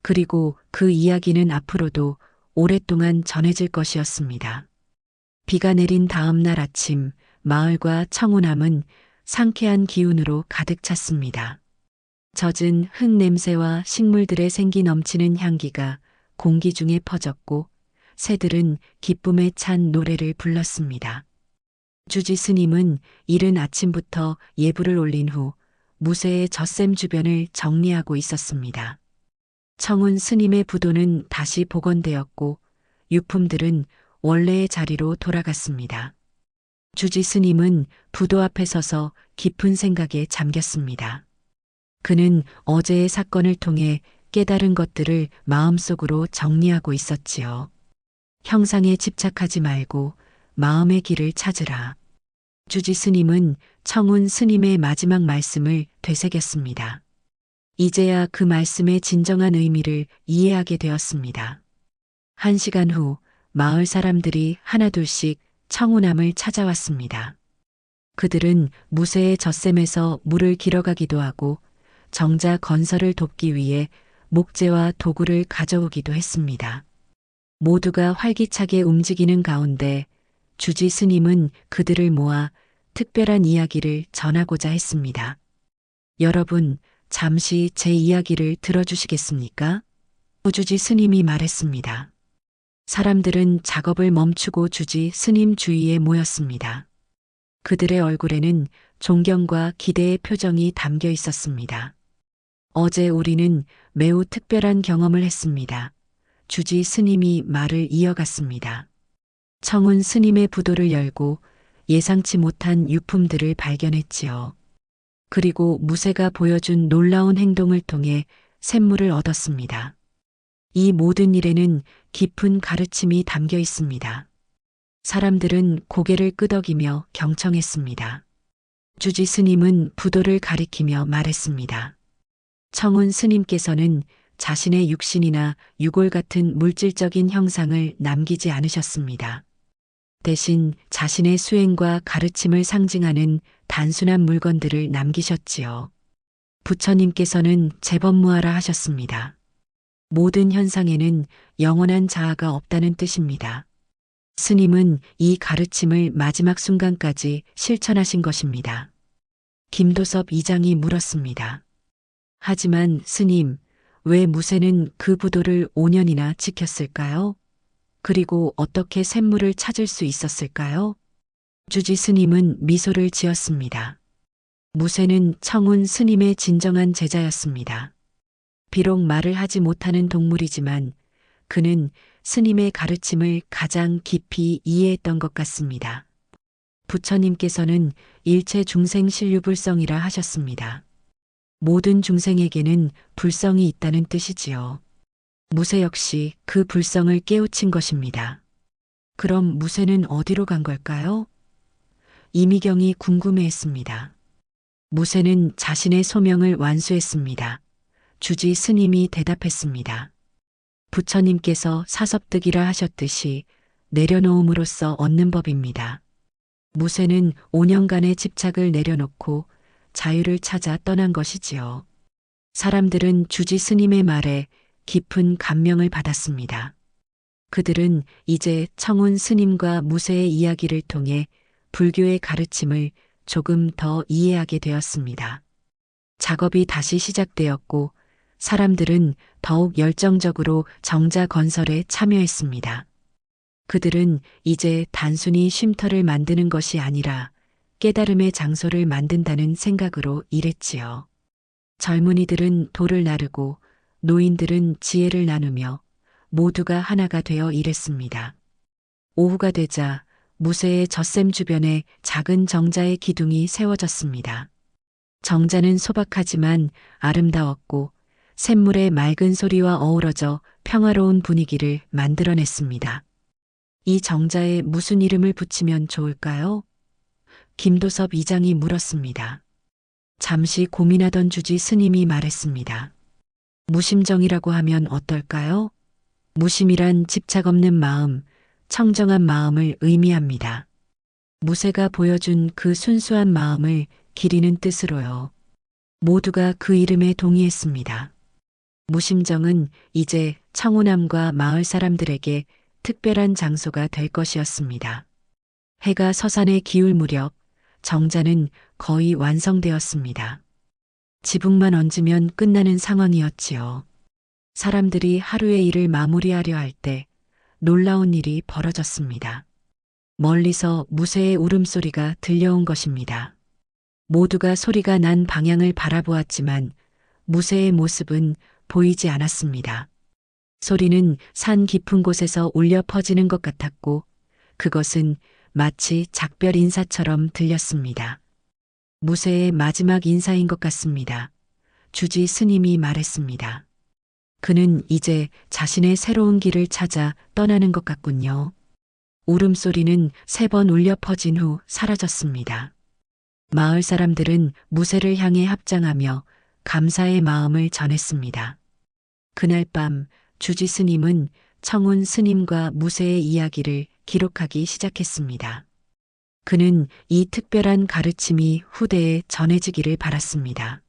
A: 그리고 그 이야기는 앞으로도 오랫동안 전해질 것이었습니다. 비가 내린 다음 날 아침, 마을과 청운함은 상쾌한 기운으로 가득 찼습니다. 젖은 흙 냄새와 식물들의 생기 넘치는 향기가 공기 중에 퍼졌고 새들은 기쁨에 찬 노래를 불렀습니다. 주지 스님은 이른 아침부터 예불을 올린 후 무쇠의 젖샘 주변을 정리하고 있었습니다. 청운 스님의 부도는 다시 복원되었고 유품들은 원래의 자리로 돌아갔습니다. 주지 스님은 부도 앞에 서서 깊은 생각에 잠겼습니다. 그는 어제의 사건을 통해 깨달은 것들을 마음속으로 정리하고 있었지요. 형상에 집착하지 말고 마음의 길을 찾으라. 주지 스님은 청운 스님의 마지막 말씀을 되새겼습니다. 이제야 그 말씀의 진정한 의미를 이해하게 되었습니다. 1시간 후 마을 사람들이 하나둘씩 청운함을 찾아왔습니다. 그들은 무쇠의 젖샘에서 물을 길어가기도 하고 정자 건설을 돕기 위해 목재와 도구를 가져오기도 했습니다. 모두가 활기차게 움직이는 가운데 주지 스님은 그들을 모아 특별한 이야기를 전하고자 했습니다. 여러분, 잠시 제 이야기를 들어주시겠습니까? 주지 스님이 말했습니다. 사람들은 작업을 멈추고 주지 스님 주위에 모였습니다. 그들의 얼굴에는 존경과 기대의 표정이 담겨 있었습니다. 어제 우리는 매우 특별한 경험을 했습니다. 주지 스님이 말을 이어갔습니다. 청운 스님의 부도를 열고 예상치 못한 유품들을 발견했지요. 그리고 무쇠가 보여준 놀라운 행동을 통해 샘물을 얻었습니다. 이 모든 일에는 깊은 가르침이 담겨 있습니다. 사람들은 고개를 끄덕이며 경청했습니다. 주지 스님은 부도를 가리키며 말했습니다. 청운 스님께서는 자신의 육신이나 유골 같은 물질적인 형상을 남기지 않으셨습니다. 대신 자신의 수행과 가르침을 상징하는 단순한 물건들을 남기셨지요. 부처님께서는 재범무하라 하셨습니다. 모든 현상에는 영원한 자아가 없다는 뜻입니다. 스님은 이 가르침을 마지막 순간까지 실천하신 것입니다. 김도섭 이장이 물었습니다. 하지만 스님, 왜 무쇠는 그 부도를 5년이나 지켰을까요? 그리고 어떻게 샘물을 찾을 수 있었을까요? 주지 스님은 미소를 지었습니다. 무쇠는 청운 스님의 진정한 제자였습니다. 비록 말을 하지 못하는 동물이지만 그는 스님의 가르침을 가장 깊이 이해했던 것 같습니다. 부처님께서는 일체 중생 신류불성이라 하셨습니다. 모든 중생에게는 불성이 있다는 뜻이지요. 무쇠 역시 그 불성을 깨우친 것입니다. 그럼 무쇠는 어디로 간 걸까요? 이미경이 궁금해했습니다. 무쇠는 자신의 소명을 완수했습니다. 주지 스님이 대답했습니다. 부처님께서 사섭득이라 하셨듯이 내려놓음으로써 얻는 법입니다. 무쇠는 5년간의 집착을 내려놓고 자유를 찾아 떠난 것이지요. 사람들은 주지 스님의 말에 깊은 감명을 받았습니다. 그들은 이제 청운 스님과 무쇠의 이야기를 통해 불교의 가르침을 조금 더 이해하게 되었습니다. 작업이 다시 시작되었고 사람들은 더욱 열정적으로 정자 건설에 참여했습니다. 그들은 이제 단순히 쉼터를 만드는 것이 아니라 깨달음의 장소를 만든다는 생각으로 일했지요. 젊은이들은 돌을 나르고 노인들은 지혜를 나누며 모두가 하나가 되어 일했습니다. 오후가 되자 무쇠의 젖샘 주변에 작은 정자의 기둥이 세워졌습니다. 정자는 소박하지만 아름다웠고 샘물의 맑은 소리와 어우러져 평화로운 분위기를 만들어냈습니다. 이 정자에 무슨 이름을 붙이면 좋을까요? 김도섭 이장이 물었습니다. 잠시 고민하던 주지 스님이 말했습니다. 무심정이라고 하면 어떨까요? 무심이란 집착 없는 마음, 청정한 마음을 의미합니다. 무쇠가 보여준 그 순수한 마음을 기리는 뜻으로요. 모두가 그 이름에 동의했습니다. 무심정은 이제 청운함과 마을 사람들에게 특별한 장소가 될 것이었습니다. 해가 서산에 기울 무렵 정자는 거의 완성되었습니다. 지붕만 얹으면 끝나는 상황이었지요. 사람들이 하루의 일을 마무리하려 할 때 놀라운 일이 벌어졌습니다. 멀리서 무쇠의 울음소리가 들려온 것입니다. 모두가 소리가 난 방향을 바라보았지만 무쇠의 모습은 보이지 않았습니다. 소리는 산 깊은 곳에서 울려 퍼지는 것 같았고 그것은 마치 작별 인사처럼 들렸습니다. 무쇠의 마지막 인사인 것 같습니다. 주지 스님이 말했습니다. 그는 이제 자신의 새로운 길을 찾아 떠나는 것 같군요. 울음소리는 3번 울려 퍼진 후 사라졌습니다. 마을 사람들은 무쇠를 향해 합장하며 감사의 마음을 전했습니다. 그날 밤 주지 스님은 청운 스님과 무쇠의 이야기를 기록하기 시작했습니다. 그는 이 특별한 가르침이 후대에 전해지기를 바랐습니다.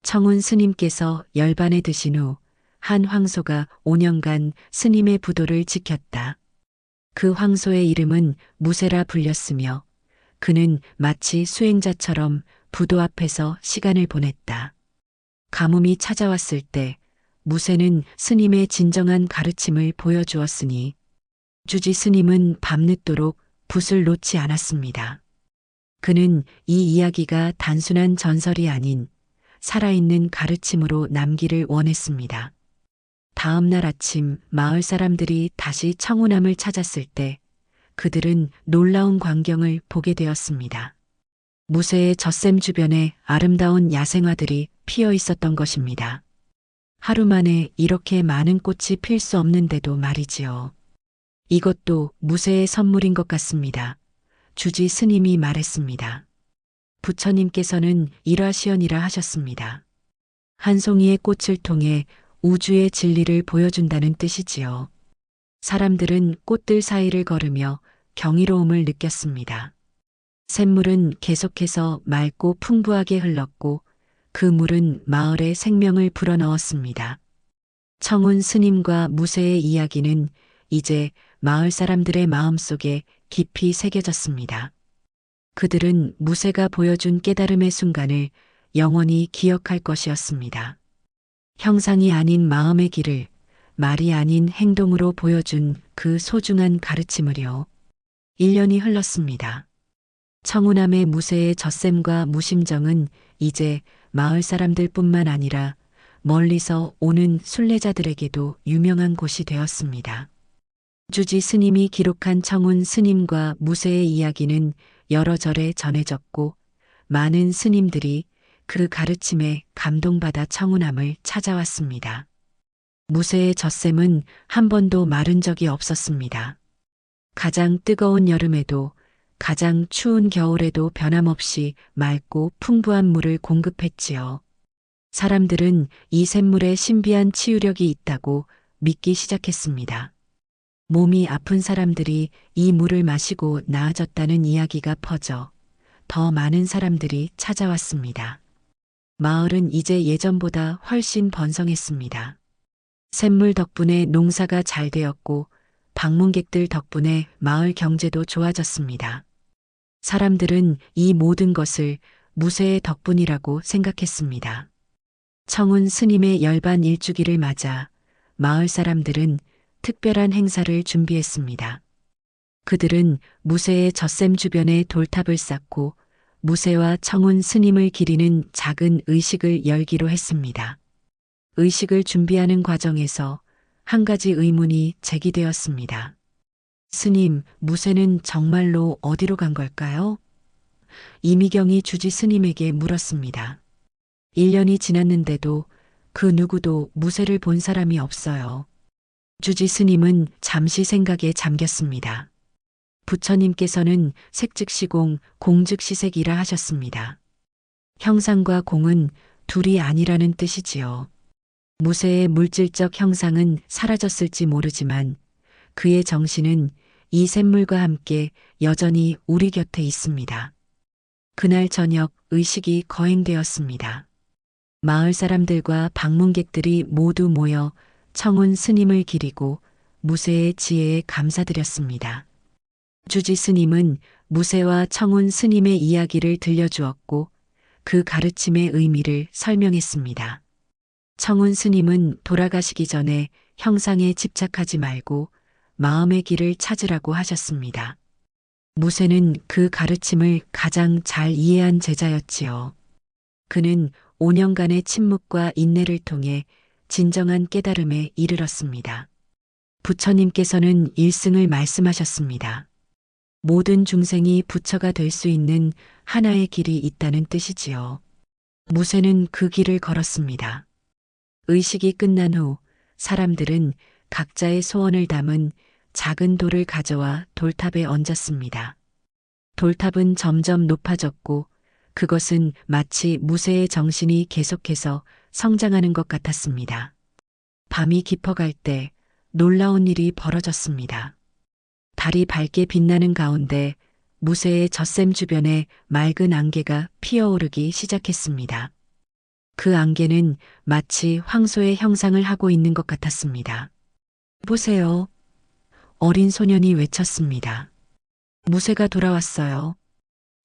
A: 청운 스님께서 열반에 드신 후 한 황소가 5년간 스님의 부도를 지켰다. 그 황소의 이름은 무쇠라 불렸으며 그는 마치 수행자처럼 부도 앞에서 시간을 보냈다. 가뭄이 찾아왔을 때 무쇠는 스님의 진정한 가르침을 보여주었으니 주지 스님은 밤늦도록 붓을 놓지 않았습니다. 그는 이 이야기가 단순한 전설이 아닌 살아있는 가르침으로 남기를 원했습니다. 다음 날 아침 마을 사람들이 다시 청운함을 찾았을 때 그들은 놀라운 광경을 보게 되었습니다. 무쇠의 젖샘 주변에 아름다운 야생화들이 피어 있었던 것입니다. 하루 만에 이렇게 많은 꽃이 필 수 없는데도 말이지요. 이것도 무쇠의 선물인 것 같습니다. 주지 스님이 말했습니다. 부처님께서는 일화시연이라 하셨습니다. 한 송이의 꽃을 통해 우주의 진리를 보여준다는 뜻이지요. 사람들은 꽃들 사이를 걸으며 경이로움을 느꼈습니다. 샘물은 계속해서 맑고 풍부하게 흘렀고 그 물은 마을의 생명을 불어넣었습니다. 청운 스님과 무쇠의 이야기는 이제 마을 사람들의 마음속에 깊이 새겨졌습니다. 그들은 무쇠가 보여준 깨달음의 순간을 영원히 기억할 것이었습니다. 형상이 아닌 마음의 길을 말이 아닌 행동으로 보여준 그 소중한 가르침을요. 1년이 흘렀습니다. 청운함의 무쇠의 젖샘과 무심정은 이제 마을 사람들뿐만 아니라 멀리서 오는 순례자들에게도 유명한 곳이 되었습니다. 주지 스님이 기록한 청운 스님과 무쇠의 이야기는 여러 절에 전해졌고 많은 스님들이 그 가르침에 감동받아 청운함을 찾아왔습니다. 무쇠의 젖샘은 한 번도 마른 적이 없었습니다. 가장 뜨거운 여름에도 가장 추운 겨울에도 변함없이 맑고 풍부한 물을 공급했지요. 사람들은 이 샘물에 신비한 치유력이 있다고 믿기 시작했습니다. 몸이 아픈 사람들이 이 물을 마시고 나아졌다는 이야기가 퍼져 더 많은 사람들이 찾아왔습니다. 마을은 이제 예전보다 훨씬 번성했습니다. 샘물 덕분에 농사가 잘 되었고 방문객들 덕분에 마을 경제도 좋아졌습니다. 사람들은 이 모든 것을 무쇠의 덕분이라고 생각했습니다. 청운 스님의 열반 일주기를 맞아 마을 사람들은 특별한 행사를 준비했습니다. 그들은 무쇠의 젖샘 주변에 돌탑을 쌓고 무쇠와 청운 스님을 기리는 작은 의식을 열기로 했습니다. 의식을 준비하는 과정에서 한 가지 의문이 제기되었습니다. 스님, 무쇠는 정말로 어디로 간 걸까요? 이미경이 주지 스님에게 물었습니다. 1년이 지났는데도 그 누구도 무쇠를 본 사람이 없어요. 주지 스님은 잠시 생각에 잠겼습니다. 부처님께서는 색즉시공, 공즉시색이라 하셨습니다. 형상과 공은 둘이 아니라는 뜻이지요. 무쇠의 물질적 형상은 사라졌을지 모르지만 그의 정신은 이 샘물과 함께 여전히 우리 곁에 있습니다. 그날 저녁 의식이 거행되었습니다. 마을 사람들과 방문객들이 모두 모여 청운 스님을 기리고 무쇠의 지혜에 감사드렸습니다. 주지 스님은 무쇠와 청운 스님의 이야기를 들려주었고 그 가르침의 의미를 설명했습니다. 청운 스님은 돌아가시기 전에 형상에 집착하지 말고 마음의 길을 찾으라고 하셨습니다. 무쇠는 그 가르침을 가장 잘 이해한 제자였지요. 그는 5년간의 침묵과 인내를 통해 진정한 깨달음에 이르렀습니다. 부처님께서는 일승을 말씀하셨습니다. 모든 중생이 부처가 될 수 있는 하나의 길이 있다는 뜻이지요. 무쇠는 그 길을 걸었습니다. 의식이 끝난 후 사람들은 각자의 소원을 담은 작은 돌을 가져와 돌탑에 얹었습니다. 돌탑은 점점 높아졌고 그것은 마치 무쇠의 정신이 계속해서 성장하는 것 같았습니다. 밤이 깊어갈 때 놀라운 일이 벌어졌습니다. 달이 밝게 빛나는 가운데 무쇠의 젖샘 주변에 맑은 안개가 피어오르기 시작했습니다. 그 안개는 마치 황소의 형상을 하고 있는 것 같았습니다. 보세요. 어린 소년이 외쳤습니다. 무쇠가 돌아왔어요.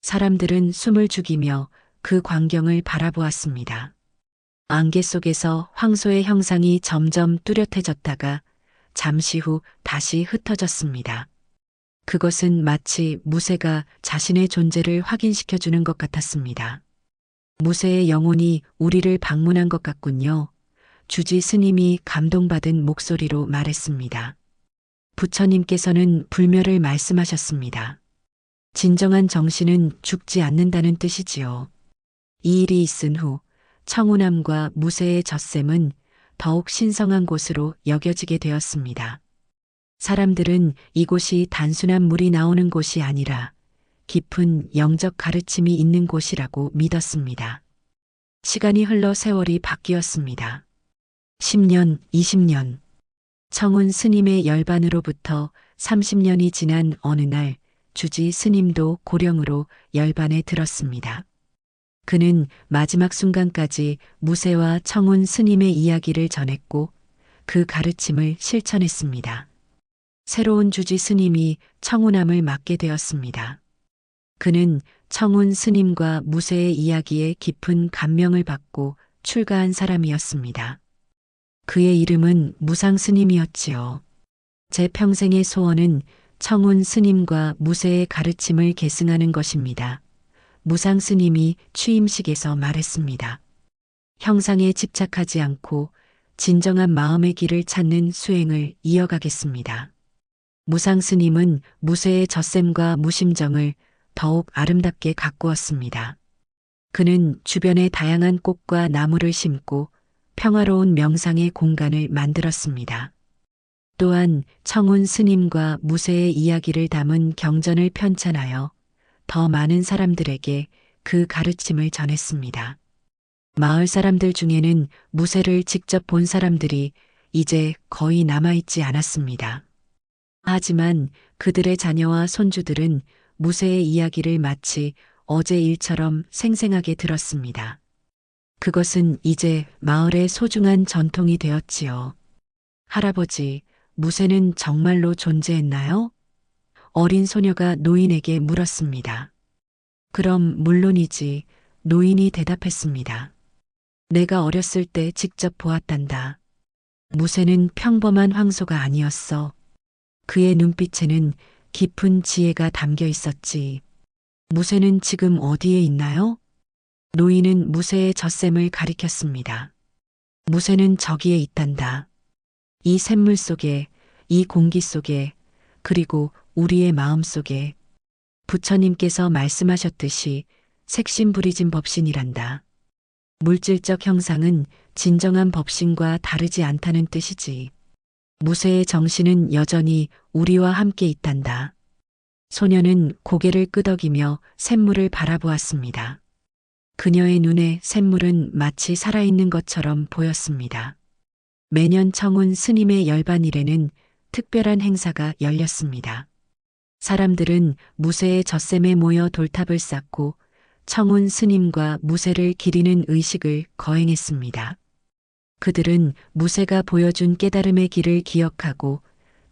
A: 사람들은 숨을 죽이며 그 광경을 바라보았습니다. 안개 속에서 황소의 형상이 점점 뚜렷해졌다가 잠시 후 다시 흩어졌습니다. 그것은 마치 무쇠가 자신의 존재를 확인시켜주는 것 같았습니다. 무쇠의 영혼이 우리를 방문한 것 같군요. 주지 스님이 감동받은 목소리로 말했습니다. 부처님께서는 불멸을 말씀하셨습니다. 진정한 정신은 죽지 않는다는 뜻이지요. 이 일이 있은 후 청운암과 무쇠의 젖샘은 더욱 신성한 곳으로 여겨지게 되었습니다. 사람들은 이곳이 단순한 물이 나오는 곳이 아니라 깊은 영적 가르침이 있는 곳이라고 믿었습니다. 시간이 흘러 세월이 바뀌었습니다. 10년, 20년. 청운 스님의 열반으로부터 30년이 지난 어느 날 주지 스님도 고령으로 열반에 들었습니다. 그는 마지막 순간까지 무쇠와 청운 스님의 이야기를 전했고 그 가르침을 실천했습니다. 새로운 주지 스님이 청운암을 맡게 되었습니다. 그는 청운 스님과 무쇠의 이야기에 깊은 감명을 받고 출가한 사람이었습니다. 그의 이름은 무상 스님이었지요. 제 평생의 소원은 청운 스님과 무쇠의 가르침을 계승하는 것입니다. 무상 스님이 취임식에서 말했습니다. 형상에 집착하지 않고 진정한 마음의 길을 찾는 수행을 이어가겠습니다. 무상 스님은 무쇠의 젖샘과 무심정을 더욱 아름답게 가꾸었습니다. 그는 주변에 다양한 꽃과 나무를 심고 평화로운 명상의 공간을 만들었습니다. 또한 청운 스님과 무쇠의 이야기를 담은 경전을 편찬하여 더 많은 사람들에게 그 가르침을 전했습니다. 마을 사람들 중에는 무쇠를 직접 본 사람들이 이제 거의 남아있지 않았습니다. 하지만 그들의 자녀와 손주들은 무쇠의 이야기를 마치 어제 일처럼 생생하게 들었습니다. 그것은 이제 마을의 소중한 전통이 되었지요. 할아버지, 무쇠는 정말로 존재했나요? 어린 소녀가 노인에게 물었습니다. 그럼 물론이지, 노인이 대답했습니다. 내가 어렸을 때 직접 보았단다. 무쇠는 평범한 황소가 아니었어. 그의 눈빛에는 깊은 지혜가 담겨 있었지. 무쇠는 지금 어디에 있나요? 노인은 무쇠의 젖샘을 가리켰습니다. 무쇠는 저기에 있단다. 이 샘물 속에, 이 공기 속에, 그리고 우리의 마음 속에. 부처님께서 말씀하셨듯이 색신부리진 법신이란다. 물질적 형상은 진정한 법신과 다르지 않다는 뜻이지. 무쇠의 정신은 여전히 우리와 함께 있단다. 소녀는 고개를 끄덕이며 샘물을 바라보았습니다. 그녀의 눈에 샘물은 마치 살아있는 것처럼 보였습니다. 매년 청운 스님의 열반일에는 특별한 행사가 열렸습니다. 사람들은 무쇠의 젖샘에 모여 돌탑을 쌓고 청운 스님과 무쇠를 기리는 의식을 거행했습니다. 그들은 무쇠가 보여준 깨달음의 길을 기억하고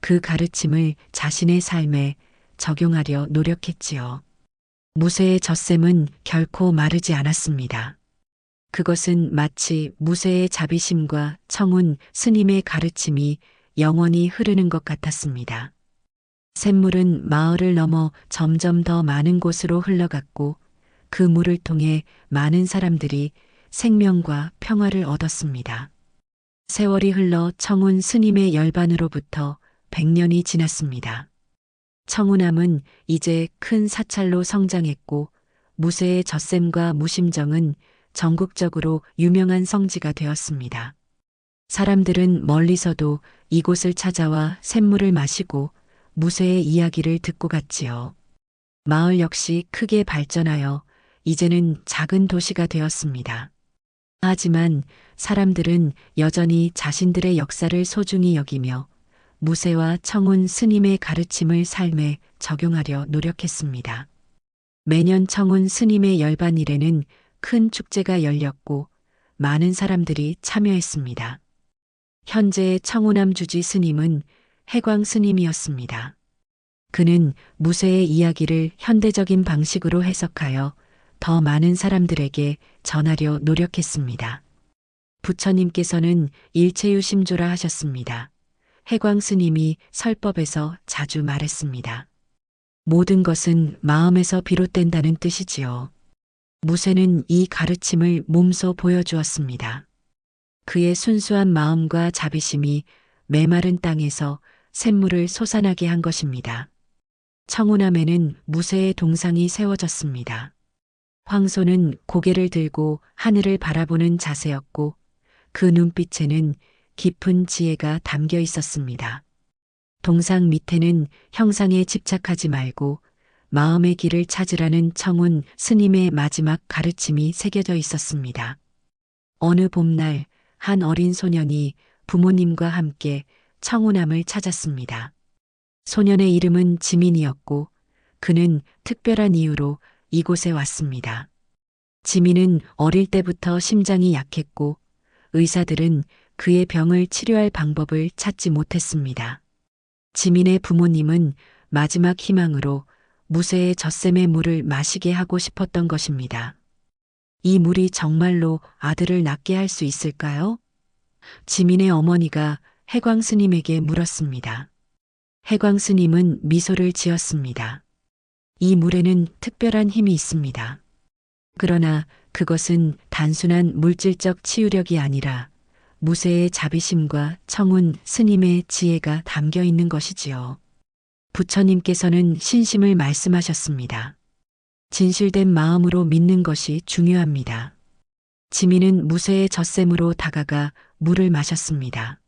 A: 그 가르침을 자신의 삶에 적용하려 노력했지요. 무쇠의 젖샘은 결코 마르지 않았습니다. 그것은 마치 무쇠의 자비심과 청운 스님의 가르침이 영원히 흐르는 것 같았습니다. 샘물은 마을을 넘어 점점 더 많은 곳으로 흘러갔고 그 물을 통해 많은 사람들이 생명과 평화를 얻었습니다. 세월이 흘러 청운 스님의 열반으로부터 100년이 지났습니다. 청운암은 이제 큰 사찰로 성장했고 무쇠의 젖샘과 무심정은 전국적으로 유명한 성지가 되었습니다. 사람들은 멀리서도 이곳을 찾아와 샘물을 마시고 무쇠의 이야기를 듣고 갔지요. 마을 역시 크게 발전하여 이제는 작은 도시가 되었습니다. 하지만 사람들은 여전히 자신들의 역사를 소중히 여기며 무쇠와 청운 스님의 가르침을 삶에 적용하려 노력했습니다. 매년 청운 스님의 열반일에는 큰 축제가 열렸고 많은 사람들이 참여했습니다. 현재의 청운암 주지 스님은 해광 스님이었습니다. 그는 무쇠의 이야기를 현대적인 방식으로 해석하여 더 많은 사람들에게 전하려 노력했습니다. 부처님께서는 일체유심조라 하셨습니다. 해광 스님이 설법에서 자주 말했습니다. 모든 것은 마음에서 비롯된다는 뜻이지요. 무쇠는 이 가르침을 몸소 보여주었습니다. 그의 순수한 마음과 자비심이 메마른 땅에서 샘물을 솟아나게 한 것입니다. 청운암에는 무쇠의 동상이 세워졌습니다. 황소는 고개를 들고 하늘을 바라보는 자세였고 그 눈빛에는 깊은 지혜가 담겨 있었습니다. 동상 밑에는 형상에 집착하지 말고 마음의 길을 찾으라는 청운 스님의 마지막 가르침이 새겨져 있었습니다. 어느 봄날 한 어린 소년이 부모님과 함께 청운암을 찾았습니다. 소년의 이름은 지민이었고 그는 특별한 이유로 이곳에 왔습니다. 지민은 어릴 때부터 심장이 약했고 의사들은 그의 병을 치료할 방법을 찾지 못했습니다. 지민의 부모님은 마지막 희망으로 무쇠의 젖샘의 물을 마시게 하고 싶었던 것입니다. 이 물이 정말로 아들을 낫게 할 수 있을까요? 지민의 어머니가 해광 스님에게 물었습니다. 해광 스님은 미소를 지었습니다. 이 물에는 특별한 힘이 있습니다. 그러나 그것은 단순한 물질적 치유력이 아니라 무쇠의 자비심과 청운 스님의 지혜가 담겨 있는 것이지요. 부처님께서는 신심을 말씀하셨습니다. 진실된 마음으로 믿는 것이 중요합니다. 지민은 무쇠의 젖샘으로 다가가 물을 마셨습니다.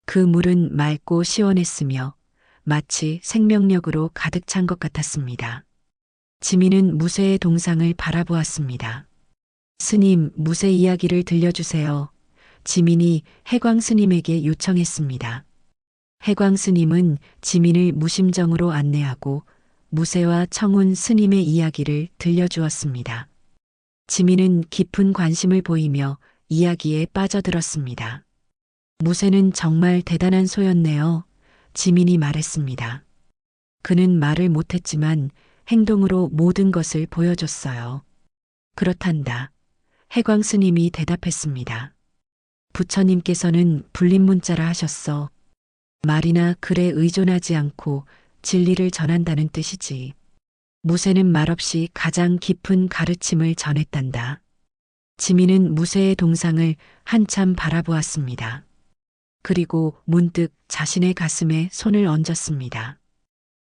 A: 그 물은 맑고 시원했으며 마치 생명력으로 가득 찬 것 같았습니다. 지민은 무쇠의 동상을 바라보았습니다. 스님, 무쇠 이야기를 들려주세요. 지민이 해광 스님에게 요청했습니다. 해광 스님은 지민을 무심정으로 안내하고 무쇠와 청운 스님의 이야기를 들려주었습니다. 지민은 깊은 관심을 보이며 이야기에 빠져들었습니다. 무쇠는 정말 대단한 소였네요. 지민이 말했습니다. 그는 말을 못했지만 행동으로 모든 것을 보여줬어요. 그렇단다. 해광 스님이 대답했습니다. 부처님께서는 불린문자라 하셨어. 말이나 글에 의존하지 않고 진리를 전한다는 뜻이지. 무쇠는 말없이 가장 깊은 가르침을 전했단다. 지민은 무쇠의 동상을 한참 바라보았습니다. 그리고 문득 자신의 가슴에 손을 얹었습니다.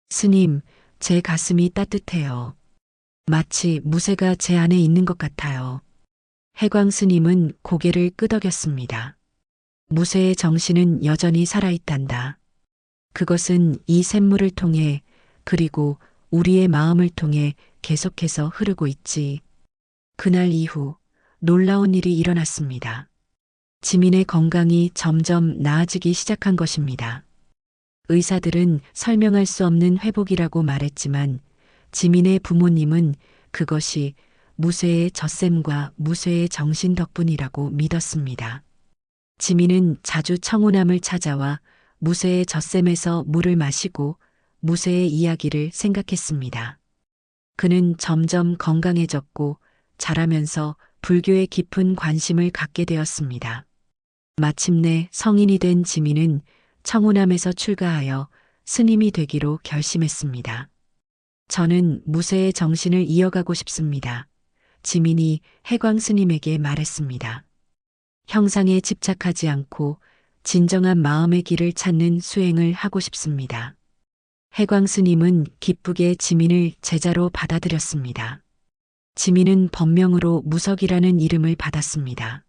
A: 스님, 제 가슴이 따뜻해요. 마치 무쇠가 제 안에 있는 것 같아요. 해광 스님은 고개를 끄덕였습니다. 무쇠의 정신은 여전히 살아있단다. 그것은 이 샘물을 통해 그리고 우리의 마음을 통해 계속해서 흐르고 있지. 그날 이후 놀라운 일이 일어났습니다. 지민의 건강이 점점 나아지기 시작한 것입니다. 의사들은 설명할 수 없는 회복이라고 말했지만 지민의 부모님은 그것이 무쇠의 젖샘과 무쇠의 정신 덕분이라고 믿었습니다. 지민은 자주 청운암을 찾아와 무쇠의 젖샘에서 물을 마시고 무쇠의 이야기를 생각했습니다. 그는 점점 건강해졌고 자라면서 불교에 깊은 관심을 갖게 되었습니다. 마침내 성인이 된 지민은 청운암에서 출가하여 스님이 되기로 결심했습니다. 저는 무쇠의 정신을 이어가고 싶습니다. 지민이 해광 스님에게 말했습니다. 형상에 집착하지 않고 진정한 마음의 길을 찾는 수행을 하고 싶습니다. 해광 스님은 기쁘게 지민을 제자로 받아들였습니다. 지민은 법명으로 무석이라는 이름을 받았습니다.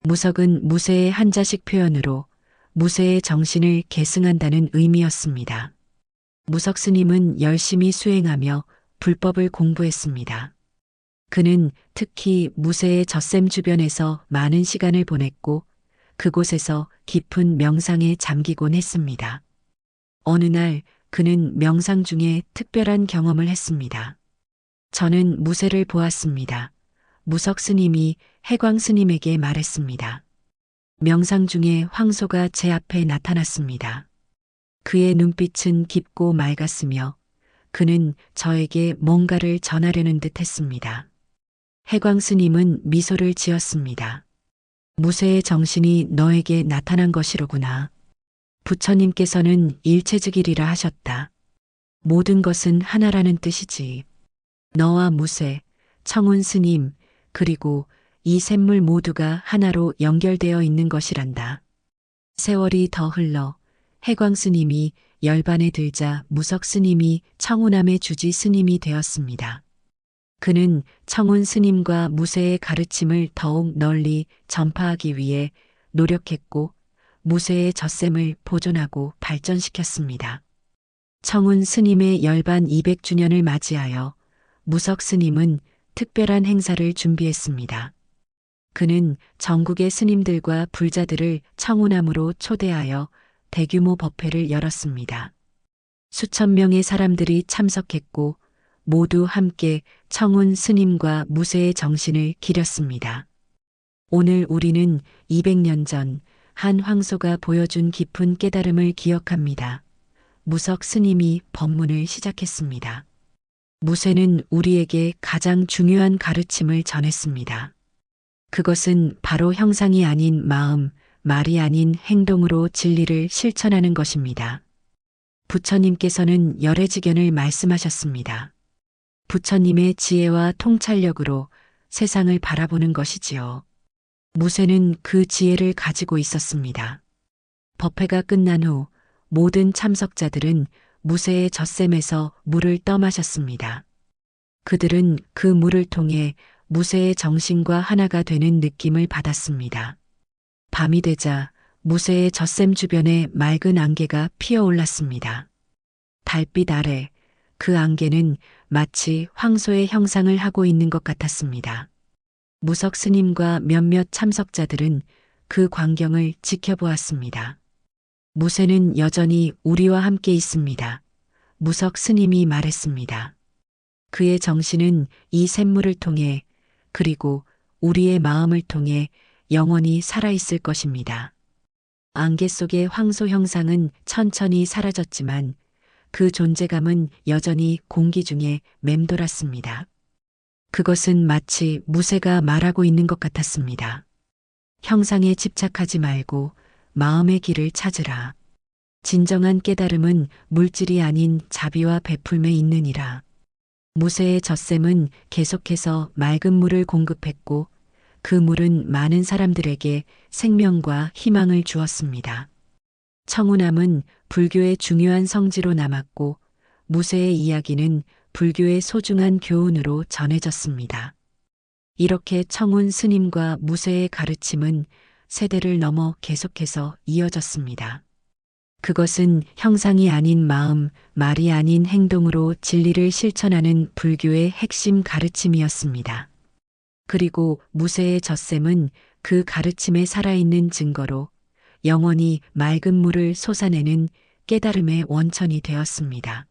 A: 무석은 무쇠의 한자식 표현으로 무쇠의 정신을 계승한다는 의미였습니다. 무석 스님은 열심히 수행하며 불법을 공부했습니다. 그는 특히 무쇠의 젖샘 주변에서 많은 시간을 보냈고 그곳에서 깊은 명상에 잠기곤 했습니다. 어느 날 그는 명상 중에 특별한 경험을 했습니다. 저는 무쇠를 보았습니다. 무석 스님이 해광 스님에게 말했습니다. 명상 중에 황소가 제 앞에 나타났습니다. 그의 눈빛은 깊고 맑았으며 그는 저에게 뭔가를 전하려는 듯 했습니다. 해광 스님은 미소를 지었습니다. 무쇠의 정신이 너에게 나타난 것이로구나. 부처님께서는 일체즉일이라 하셨다. 모든 것은 하나라는 뜻이지. 너와 무쇠, 청운 스님, 그리고 이 샘물 모두가 하나로 연결되어 있는 것이란다. 세월이 더 흘러 해광 스님이 열반에 들자 무석 스님이 청운암의 주지 스님이 되었습니다. 그는 청운 스님과 무쇠의 가르침을 더욱 널리 전파하기 위해 노력했고 무쇠의 젖샘을 보존하고 발전시켰습니다. 청운 스님의 열반 200주년을 맞이하여 무석 스님은 특별한 행사를 준비했습니다. 그는 전국의 스님들과 불자들을 청운암으로 초대하여 대규모 법회를 열었습니다. 수천 명의 사람들이 참석했고 모두 함께 청운 스님과 무쇠의 정신을 기렸습니다. 오늘 우리는 200년 전 한 황소가 보여준 깊은 깨달음을 기억합니다. 무석 스님이 법문을 시작했습니다. 무쇠는 우리에게 가장 중요한 가르침을 전했습니다. 그것은 바로 형상이 아닌 마음, 말이 아닌 행동으로 진리를 실천하는 것입니다. 부처님께서는 열애지견을 말씀하셨습니다. 부처님의 지혜와 통찰력으로 세상을 바라보는 것이지요. 무쇠는 그 지혜를 가지고 있었습니다. 법회가 끝난 후 모든 참석자들은 무쇠의 젖샘에서 물을 떠마셨습니다. 그들은 그 물을 통해 무쇠의 정신과 하나가 되는 느낌을 받았습니다. 밤이 되자 무쇠의 젖샘 주변에 맑은 안개가 피어올랐습니다. 달빛 아래 그 안개는 마치 황소의 형상을 하고 있는 것 같았습니다. 무석 스님과 몇몇 참석자들은 그 광경을 지켜보았습니다. 무쇠는 여전히 우리와 함께 있습니다. 무석 스님이 말했습니다. 그의 정신은 이 샘물을 통해 그리고 우리의 마음을 통해 영원히 살아있을 것입니다. 안개 속의 황소 형상은 천천히 사라졌지만 그 존재감은 여전히 공기 중에 맴돌았습니다. 그것은 마치 무쇠가 말하고 있는 것 같았습니다. 형상에 집착하지 말고 마음의 길을 찾으라. 진정한 깨달음은 물질이 아닌 자비와 베풀매 있느니라. 무쇠의 젖샘은 계속해서 맑은 물을 공급했고 그 물은 많은 사람들에게 생명과 희망을 주었습니다. 청운암은 불교의 중요한 성지로 남았고 무쇠의 이야기는 불교의 소중한 교훈으로 전해졌습니다. 이렇게 청운 스님과 무쇠의 가르침은 세대를 넘어 계속해서 이어졌습니다. 그것은 형상이 아닌 마음, 말이 아닌 행동으로 진리를 실천하는 불교의 핵심 가르침이었습니다. 그리고 무쇠의 젖샘은 그 가르침에 살아있는 증거로 영원히 맑은 물을 솟아내는 깨달음의 원천이 되었습니다.